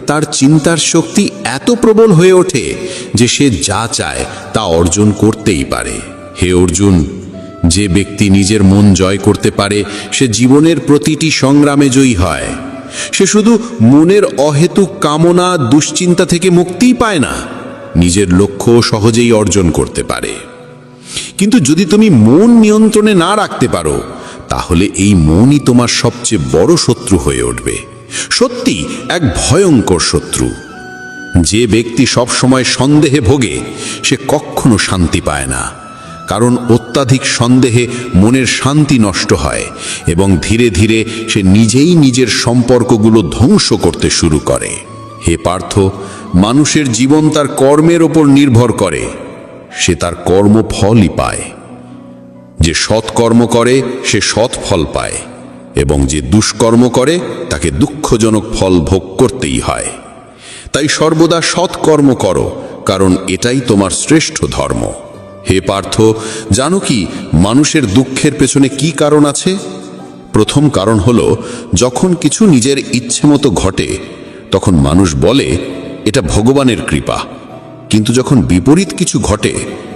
তার চিন্তার শক্তি এত প্রবল হয়ে ওঠে যে সে যা চায় তা অর্জন করতেই পারে। হে অর্জুন, যে ব্যক্তি নিজের মন জয় করতে পারে, সে জীবনের প্রতিটি সংগ্রামে জয়ী হয়। সে শুধু মনের অহেতুক কামনা, দুশ্চিন্তা থেকে মুক্তিই পায় না, নিজের লক্ষ্য সহজেই অর্জন করতে পারে। কিন্তু যদি তুমি মন নিয়ন্ত্রণে না রাখতে পারো, তাহলে এই মনই তোমার সবচেয়ে বড় শত্রু হয়ে উঠবে। সত্যি এক ভয়ঙ্কর শত্রু। যে ব্যক্তি সবসময় সন্দেহে ভোগে, সে কখনো শান্তি পায় না। কারণ অত্যাধিক সন্দেহে মনের শান্তি নষ্ট হয় এবং ধীরে ধীরে সে নিজেই নিজের সম্পর্কগুলো ধ্বংস করতে শুরু করে। হে পার্থ, মানুষের জীবন তার কর্মের ওপর নির্ভর করে। সে তার কর্মফলই পায়। যে সৎকর্ম করে সে সৎ ফল পায়, এবং যে দুষ্কর্ম করে তাকে দুঃখজনক ফল ভোগ করতেই হয়। তাই সর্বদা সৎকর্ম করো, কারণ এটাই তোমার শ্রেষ্ঠ ধর্ম। হে পার্থ, জানো কি মানুষের দুঃখের পেছনে কি কারণ আছে? প্রথম কারণ হলো, যখন কিছু নিজের ইচ্ছে মতো ঘটে, তখন মানুষ বলে এটা ভগবানের কৃপা। কিন্তু যখন বিপরীত কিছু ঘটে,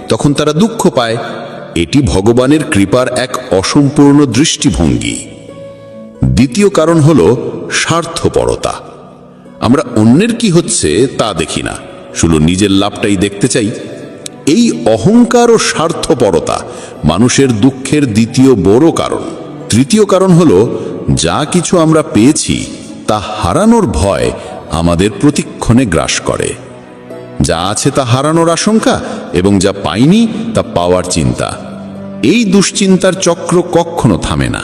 তখন তারা দুঃখ পায়। এটি ভগবানের কৃপার এক অসম্পূর্ণ দৃষ্টিভঙ্গি। দ্বিতীয় কারণ হলো স্বার্থপরতা। আমরা অন্যের কি হচ্ছে তা দেখি না, শুধু নিজের লাভটাই দেখতে চাই। এই অহংকার ও স্বার্থপরতা মানুষের দুঃখের দ্বিতীয় বড় কারণ। তৃতীয় কারণ হলো, যা কিছু আমরা পেয়েছি তা হারানোর ভয় আমাদের প্রতিক্ষণে গ্রাস করে। যা আছে তা হারানোর আশঙ্কা, এবং যা পাইনি তা পাওয়ার চিন্তা। এই দুশ্চিন্তার চক্র কখনো থামে না।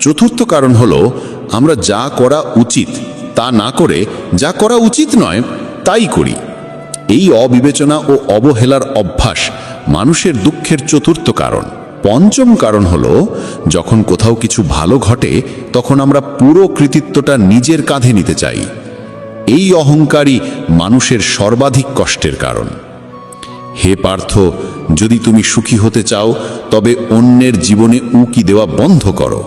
চতুর্থ কারণ হলো আমরা যা করা উচিত তা না করে যা করা উচিত নয় তাই করি। এই অবিবেচনা ও অবহেলার অভ্যাস মানুষের দুঃখের চতুর্থ কারণ। পঞ্চম কারণ হলো, যখন কোথাও কিছু ভালো ঘটে তখন আমরা পুরো কৃতিত্বটা নিজের কাঁধে নিতে চাই। এই অহংকারই মানুষের সর্বাধিক কষ্টের কারণ। হে পার্থ, যদি তুমি সুখী হতে চাও তবে অন্যের জীবনে উকি দেওয়া বন্ধ করো।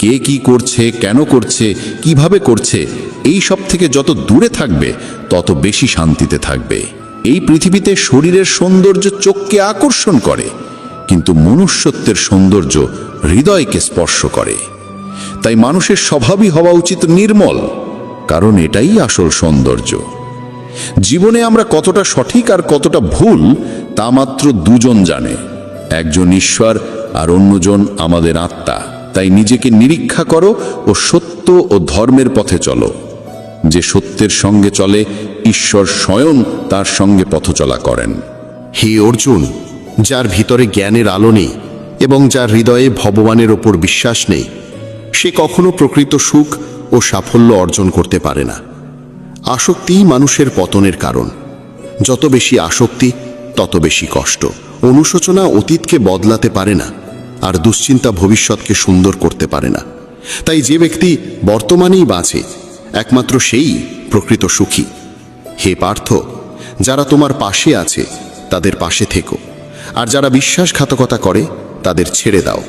কে কি করছে, কেন করছে, কিভাবে করছে, এই সব থেকে যত দূরে থাকবে তত বেশি শান্তিতে থাকবে। এই পৃথিবীতে শরীরের সৌন্দর্য চোখকে আকর্ষণ করে, কিন্তু মনুষ্যত্বের সৌন্দর্য হৃদয়কে স্পর্শ করে। তাই মানুষের স্বভাবই হওয়া উচিত নির্মল, কারণ এটাই আসল সৌন্দর্য। জীবনে আমরা কতটা সঠিক আর কতটা ভুল তা মাত্র দুজন জানে, একজন ঈশ্বর আর অন্যজন আমাদের আত্মা। তাই নিজেকে নিরীক্ষা করো ও সত্য ও ধর্মের পথে চলো। যে সত্যের সঙ্গে চলে, ঈশ্বর স্বয়ং তার সঙ্গে পথচলা করেন। হে অর্জুন, যার ভিতরে জ্ঞানের আলো নেই এবং যার হৃদয়ে ভগবানের ওপর বিশ্বাস নেই, সে কখনো প্রকৃত সুখ ও সাফল্য অর্জন করতে পারে না। আসক্তিই মানুষের পতনের কারণ। যত বেশি আসক্তি তত বেশি কষ্ট। অনুশোচনা অতীতকে বদলাতে পারে না, আর দুশ্চিন্তা ভবিষ্যৎকে সুন্দর করতে পারে না। তাই যে ব্যক্তি বর্তমানেই বাঁচে, একমাত্র সেই প্রকৃত সুখী। হে পার্থ, যারা তোমার পাশে আছে তাদের পাশে থেকো, আর যারা বিশ্বাসঘাতকতা করে তাদের ছেড়ে দাও।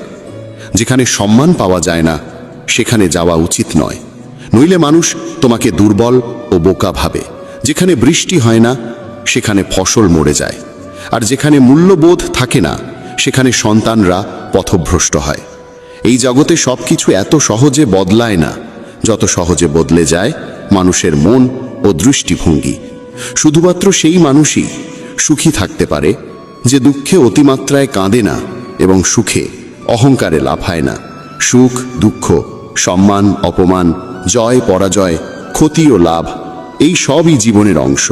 যেখানে সম্মান পাওয়া যায় না সেখানে যাওয়া উচিত নয়, নইলে মানুষ তোমাকে দুর্বল ও বোকা ভাবে। যেখানে বৃষ্টি হয় না সেখানে ফসল মরে যায়, আর যেখানে মূল্যবোধ থাকে না সেখানে সন্তানরা পথভ্রষ্ট হয়। এই জগতে সবকিছু এত সহজে বদলায় না যত সহজে বদলে যায় মানুষের মন ও দৃষ্টিভঙ্গি। শুধুমাত্র সেই মানুষই সুখী থাকতে পারে যে দুঃখে অতিমাত্রায় কাঁদে না এবং সুখে অহংকারে লাফায় না। সুখ, দুঃখ, সম্মান, অপমান, জয়, পরাজয়, ক্ষতি ও লাভ, এই সবই জীবনের অংশ।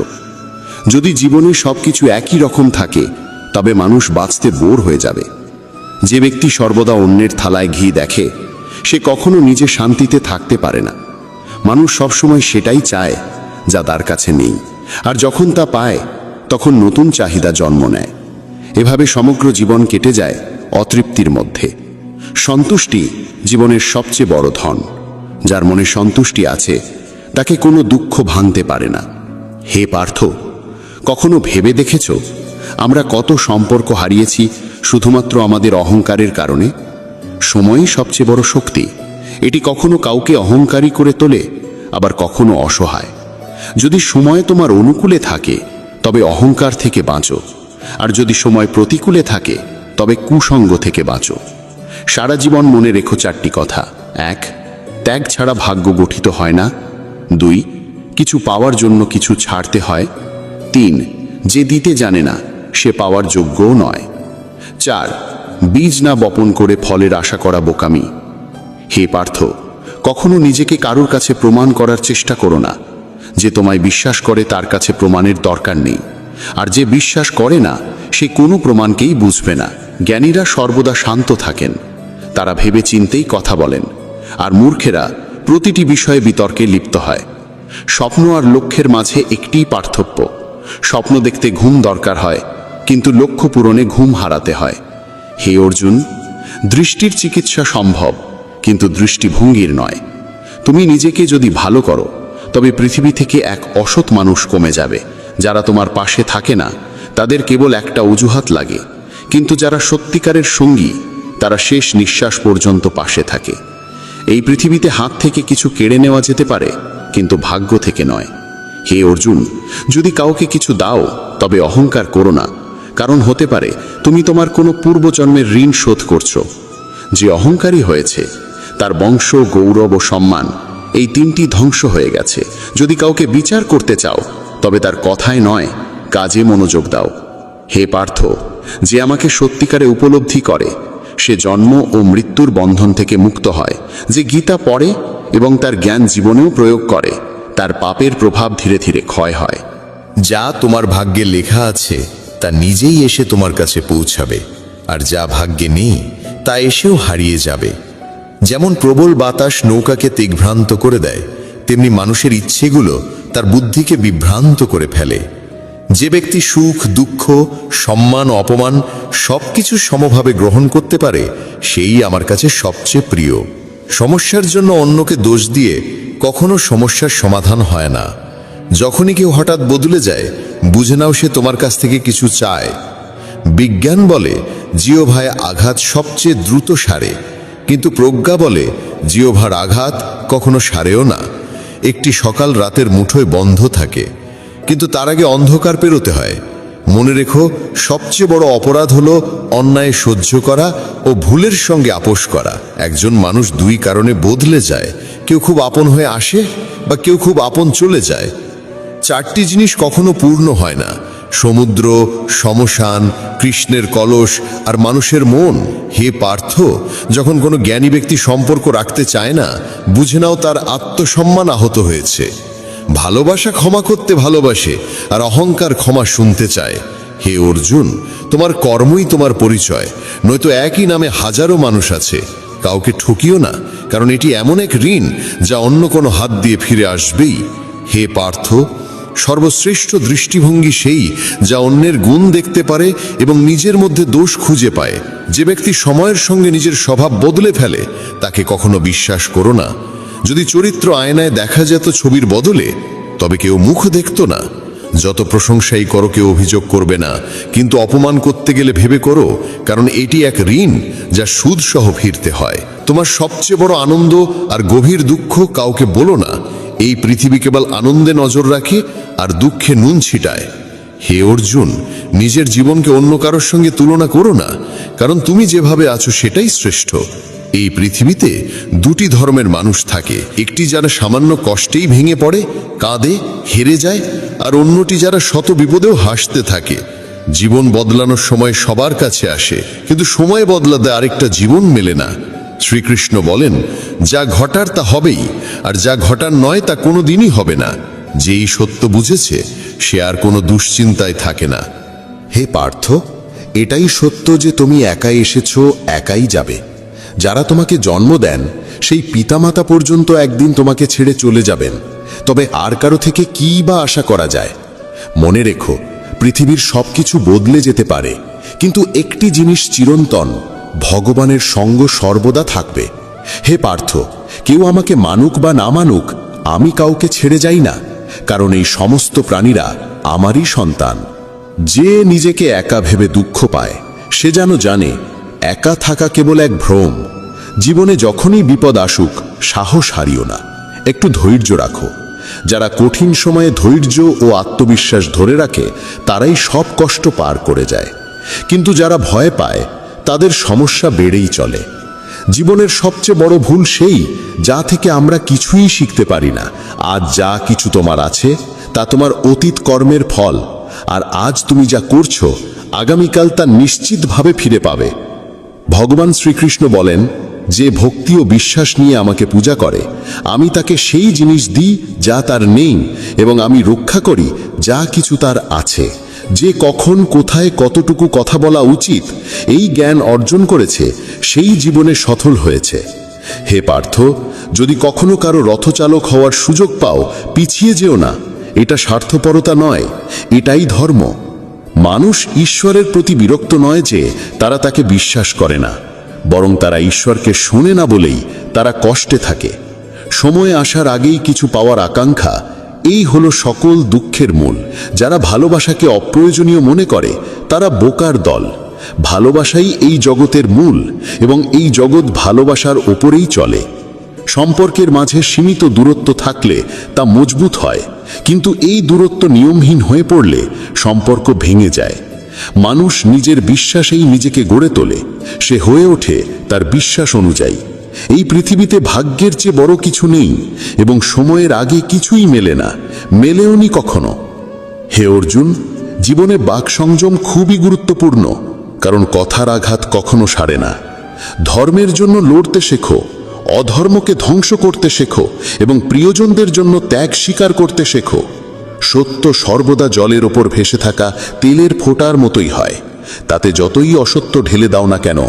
যদি জীবনে সবকিছু একই রকম থাকে তবে মানুষ বাঁচতে বোর হয়ে যাবে। যে ব্যক্তি সর্বদা অন্যের থালায় ঘি দেখে সে কখনো নিজে শান্তিতে থাকতে পারে না। মানুষ সবসময় সেটাই চায় যা তার কাছে নেই, আর যখন তা পায় তখন নতুন চাহিদা জন্ম নেয়। এভাবে সমগ্র জীবন কেটে যায় অতৃপ্তির মধ্যে। সন্তুষ্টি জীবনের সবচেয়ে বড় ধন। যার মনে সন্তুষ্টি আছে তাকে কোনো দুঃখ ভাঙতে পারে না। হে পার্থ, কখনো ভেবে দেখেছ আমরা কত সম্পর্ক হারিয়েছি শুধুমাত্র আমাদের অহংকারের কারণে? সময়ই সবচেয়ে বড় শক্তি। এটি কখনো কাউকে অহংকারী করে তোলে, আবার কখনো অসহায়। যদি সময় তোমার অনুকূলে থাকে তবে অহংকার থেকে বাঁচো, আর যদি সময় প্রতিকূলে থাকে তবে কুসঙ্গ থেকে বাঁচো। সারা জীবন মনে রেখো চারটি কথা। 1. ত্যাগ ছাড়া ভাগ্য গঠিত হয় না। 2. কিছু পাওয়ার জন্য কিছু ছাড়তে হয়। 3. যে দিতে জানে না সে পাওয়ার যোগ্যও নয়। 4. বীজ না বপন করে ফলের আশা করা বোকামি। হে পার্থ, কখনো নিজেকে কারোর কাছে প্রমাণ করার চেষ্টা করো না। যে তোমায় বিশ্বাস করে তার কাছে প্রমাণের দরকার নেই, আর যে বিশ্বাস করে না সে কোনো প্রমাণকেই বুঝবে না। জ্ঞানীরা সর্বদা শান্ত থাকেন, তারা ভেবে চিন্তেই কথা বলেন, আর মূর্খেরা প্রতিটি বিষয়ে বিতর্কে লিপ্ত হয়। স্বপ্ন আর লক্ষ্যের মাঝে একটিই পার্থক্য। স্বপ্ন দেখতে ঘুম দরকার হয়, কিন্তু লক্ষ্য পূরণে ঘুম হারাতে হয়। হে অর্জুন, দৃষ্টির চিকিৎসা সম্ভব, কিন্তু দৃষ্টিভঙ্গির নয়। তুমি নিজেকে যদি ভালো করো তবে পৃথিবী থেকে এক অসৎ মানুষ কমে যাবে। যারা তোমার পাশে থাকে না তাদের কেবল একটা অজুহাত লাগে, কিন্তু যারা সত্যিকারের সঙ্গী তারা শেষ নিঃশ্বাস পর্যন্ত পাশে থাকে। এই পৃথিবীতে হাত থেকে কিছু কেড়ে নেওয়া যেতে পারে, কিন্তু ভাগ্য থেকে নয়। হে অর্জুন, যদি কাউকে কিছু দাও তবে অহংকার করো না, কারণ হতে পারে তুমি তোমার কোনো পূর্বজন্মের ঋণ শোধ করছো। যে অহংকারী হয়েছে তার বংশ, গৌরব ও সম্মান এই তিনটি ধ্বংস হয়ে গেছে। যদি কাউকে বিচার করতে চাও তবে তার কথায় নয় কাজে মনোযোগ দাও। হে পার্থ, যে আমাকে সত্যিকারে উপলব্ধি করে সে জন্ম ও মৃত্যুর বন্ধন থেকে মুক্ত হয়। যে গীতা পড়ে এবং তার জ্ঞান জীবনেও প্রয়োগ করে তার পাপের প্রভাব ধীরে ধীরে ক্ষয় হয়। যা তোমার ভাগ্যে লেখা আছে তা নিজেই এসে তোমার কাছে পৌঁছাবে, আর যা ভাগ্যে নেই তা এসেও হারিয়ে যাবে। যেমন প্রবল বাতাস নৌকাকে দিগ্ভ্রান্ত করে দেয়, তেমনি মানুষের ইচ্ছেগুলো তার বুদ্ধিকে বিভ্রান্ত করে ফেলে। যে ব্যক্তি সুখ দুঃখ সম্মান অপমান সবকিছু সমভাবে গ্রহণ করতে পারে সেই আমার কাছে সবচেয়ে প্রিয়। সমস্যার জন্য অন্যকে দোষ দিয়ে কখনো সমস্যার সমাধান হয় না। যখনই কেউ হঠাৎ বদলে যায়, বুঝে নাও সে তোমার কাছ থেকে কিছু চায়। বিজ্ঞান বলে জিহ্বায় আঘাত সবচেয়ে দ্রুত সারে, কিন্তু প্রজ্ঞা বলে জিহ্বার আঘাত কখনো সারেও না। একটি সকাল রাতের মুঠোয় বন্ধ থাকে, কিন্তু তার আগে অন্ধকার পেরোতে হয়। মনে রেখো, সবচেয়ে বড় অপরাধ হলো অন্যায় সহ্য করা ও ভুলের সঙ্গে আপোষ করা। একজন মানুষ দুই কারণে বদলে যায়, কেউ খুব আপন হয়ে আসে বা কেউ খুব আপন চলে যায়। চারটি জিনিস কখনো পূর্ণ হয় না: সমুদ্র, শ্মশান, কৃষ্ণের কলস আর মানুষের মন। হে পার্থ, যখন কোনো জ্ঞানী ব্যক্তি সম্পর্ক রাখতে চায় না, বুঝে নাও তার আত্মসম্মান আহত হয়েছে। ভালোবাসা ক্ষমা করতে ভালোবাসে, আর অহংকার ক্ষমা শুনতে চায়। হে অর্জুন, তোমার কর্মই তোমার পরিচয়, নয়তো একই নামে হাজারো মানুষ আছে। কাউকে ঠকিও না, কারণ এটি এমন এক ঋণ যা অন্য কোনো হাত দিয়ে ফিরে আসবেই। হে পার্থ, সর্বশ্রেষ্ঠ দৃষ্টিভঙ্গি সেই যা অন্যের গুণ দেখতে পারে এবং নিজের মধ্যে দোষ খুঁজে পায়। যে ব্যক্তি সময়ের সঙ্গে নিজের স্বভাব বদলে ফেলে তাকে কখনো বিশ্বাস করো না। যদি চরিত্র আয়নায় দেখা যেত ছবির বদলে, তবে কেউ মুখ দেখত না। যত প্রশংসাই করো কেউ অভিযোগ করবে না, কিন্তু অপমান করতে গেলে ভেবে করো, কারণ এটি এক ঋণ যা সুদ সহ ফিরতে হয়। তোমার সবচেয়ে বড় আনন্দ আর গভীর দুঃখ কাউকে বলো না। এই পৃথিবী কেবল আনন্দে নজর রাখে আর দুঃখে নুন ছিটায়। হে অর্জুন, নিজের জীবনকে অন্য কারোর সঙ্গে তুলনা করো না, কারণ তুমি যেভাবে আছো সেটাই শ্রেষ্ঠ। এই পৃথিবীতে দুটি ধর্মের মানুষ থাকে: একটি যারা সামান্য কষ্টেই ভেঙে পড়ে, কাঁদে, হেরে যায়, আর অন্যটি যারা শত বিপদেও হাসতে থাকে। জীবন বদলানোর সময় সবার কাছে আসে, কিন্তু সময় বদলাতে আরেকটা জীবন মেলে না। শ্রীকৃষ্ণ বলেন, যা ঘটার তা হবেই, আর যা ঘটার নয় তা কোনো দিনই হবে না। যেই সত্য বুঝেছে সে আর কোনো দুশ্চিন্তায় থাকে না। হে পার্থ, এটাই সত্য যে তুমি একাই এসেছো, একাই যাবে। যারা তোমাকে জন্ম দেন সেই পিতামাতা পর্যন্ত একদিন তোমাকে ছেড়ে চলে যাবেন, তবে আর কারো থেকে কী বা আশা করা যায়? মনে রেখো, পৃথিবীর সবকিছু বদলে যেতে পারে, কিন্তু একটি জিনিস চিরন্তন: ভগবানের সঙ্গ সর্বদা থাকবে। হে পার্থ, কেউ আমাকে মানুক বা না মানুক, আমি কাউকে ছেড়ে যাই না, কারণ এই সমস্ত প্রাণীরা আমারই সন্তান। যে নিজেকে একা ভেবে দুঃখ পায় সে যেন জানে একা থাকা কেবল এক ভ্রম। জীবনে যখনই বিপদ আসুক সাহস হারিও না, একটু ধৈর্য রাখো। যারা কঠিন সময়ে ধৈর্য ও আত্মবিশ্বাস ধরে রাখে তারাই সব কষ্ট পার করে যায়, কিন্তু যারা ভয় পায় তাদের সমস্যা বেড়েই চলে। জীবনের সবচেয়ে বড় ভুল সেই যা থেকে আমরা কিছুই শিখতে পারি না। আজ যা কিছু তোমার আছে তা তোমার অতীত কর্মের ফল, আর আজ তুমি যা করছো আগামীকাল তা নিশ্চিতভাবে ফিরে পাবে। ভগবান শ্রীকৃষ্ণ বলেন, যে ভক্তি ও বিশ্বাস নিয়ে আমাকে পূজা করে আমি তাকে সেই জিনিস দিই যা তার নেই, এবং আমি রক্ষা করি যা কিছু তার আছে। যে কখন কোথায় কতটুকু কথা বলা উচিত এই জ্ঞান অর্জন করেছে সেই জীবনে সফল হয়েছে। হে পার্থ, যদি কখনো কারো রথচালক হওয়ার সুযোগ পাও পিছিয়ে যেও না। এটা স্বার্থপরতা নয়, এটাই ধর্ম। মানুষ ঈশ্বরের প্রতি বিরক্ত নয় যে তারা তাকে বিশ্বাস করে না, বরং তারা ঈশ্বরকে শোনে না বলেই তারা কষ্টে থাকে। সময় আসার আগেই কিছু পাওয়ার আকাঙ্ক্ষা, এই হলো সকল দুঃখের মূল। যারা ভালোবাসাকে অপ্রয়োজনীয় মনে করে তারা বোকার দল। ভালোবাসাই এই জগতের মূল, এবং এই জগৎ ভালোবাসার ওপরেই চলে। সম্পর্কের মাঝে সীমিত দূরত্ব থাকলে তা মজবুত হয়, কিন্তু এই দূরত্ব নিয়মহীন হয়ে পড়লে সম্পর্ক ভেঙে যায়। মানুষ নিজের বিশ্বাসেই নিজেকে গড়ে তোলে, সে হয়ে ওঠে তার বিশ্বাস অনুযায়ী। এই পৃথিবীতে ভাগ্যের চেয়ে বড় কিছু নেই, এবং সময়ের আগে কিছুই মেলে না, মেলেওনি কখনো। হে অর্জুন, জীবনে বাক সংযম খুবই গুরুত্বপূর্ণ, কারণ কথার আঘাত কখনো সারে না। ধর্মের জন্য লড়তে শেখো, অধর্মকে ধ্বংস করতে শেখো, এবং প্রিয়জনদের জন্য ত্যাগ স্বীকার করতে শেখো। সত্য সর্বদা জলের ওপর ভেসে থাকা তেলের ফোঁটার মতোই হয়, তাতে যতই অসত্য ঢেলে দাও না কেন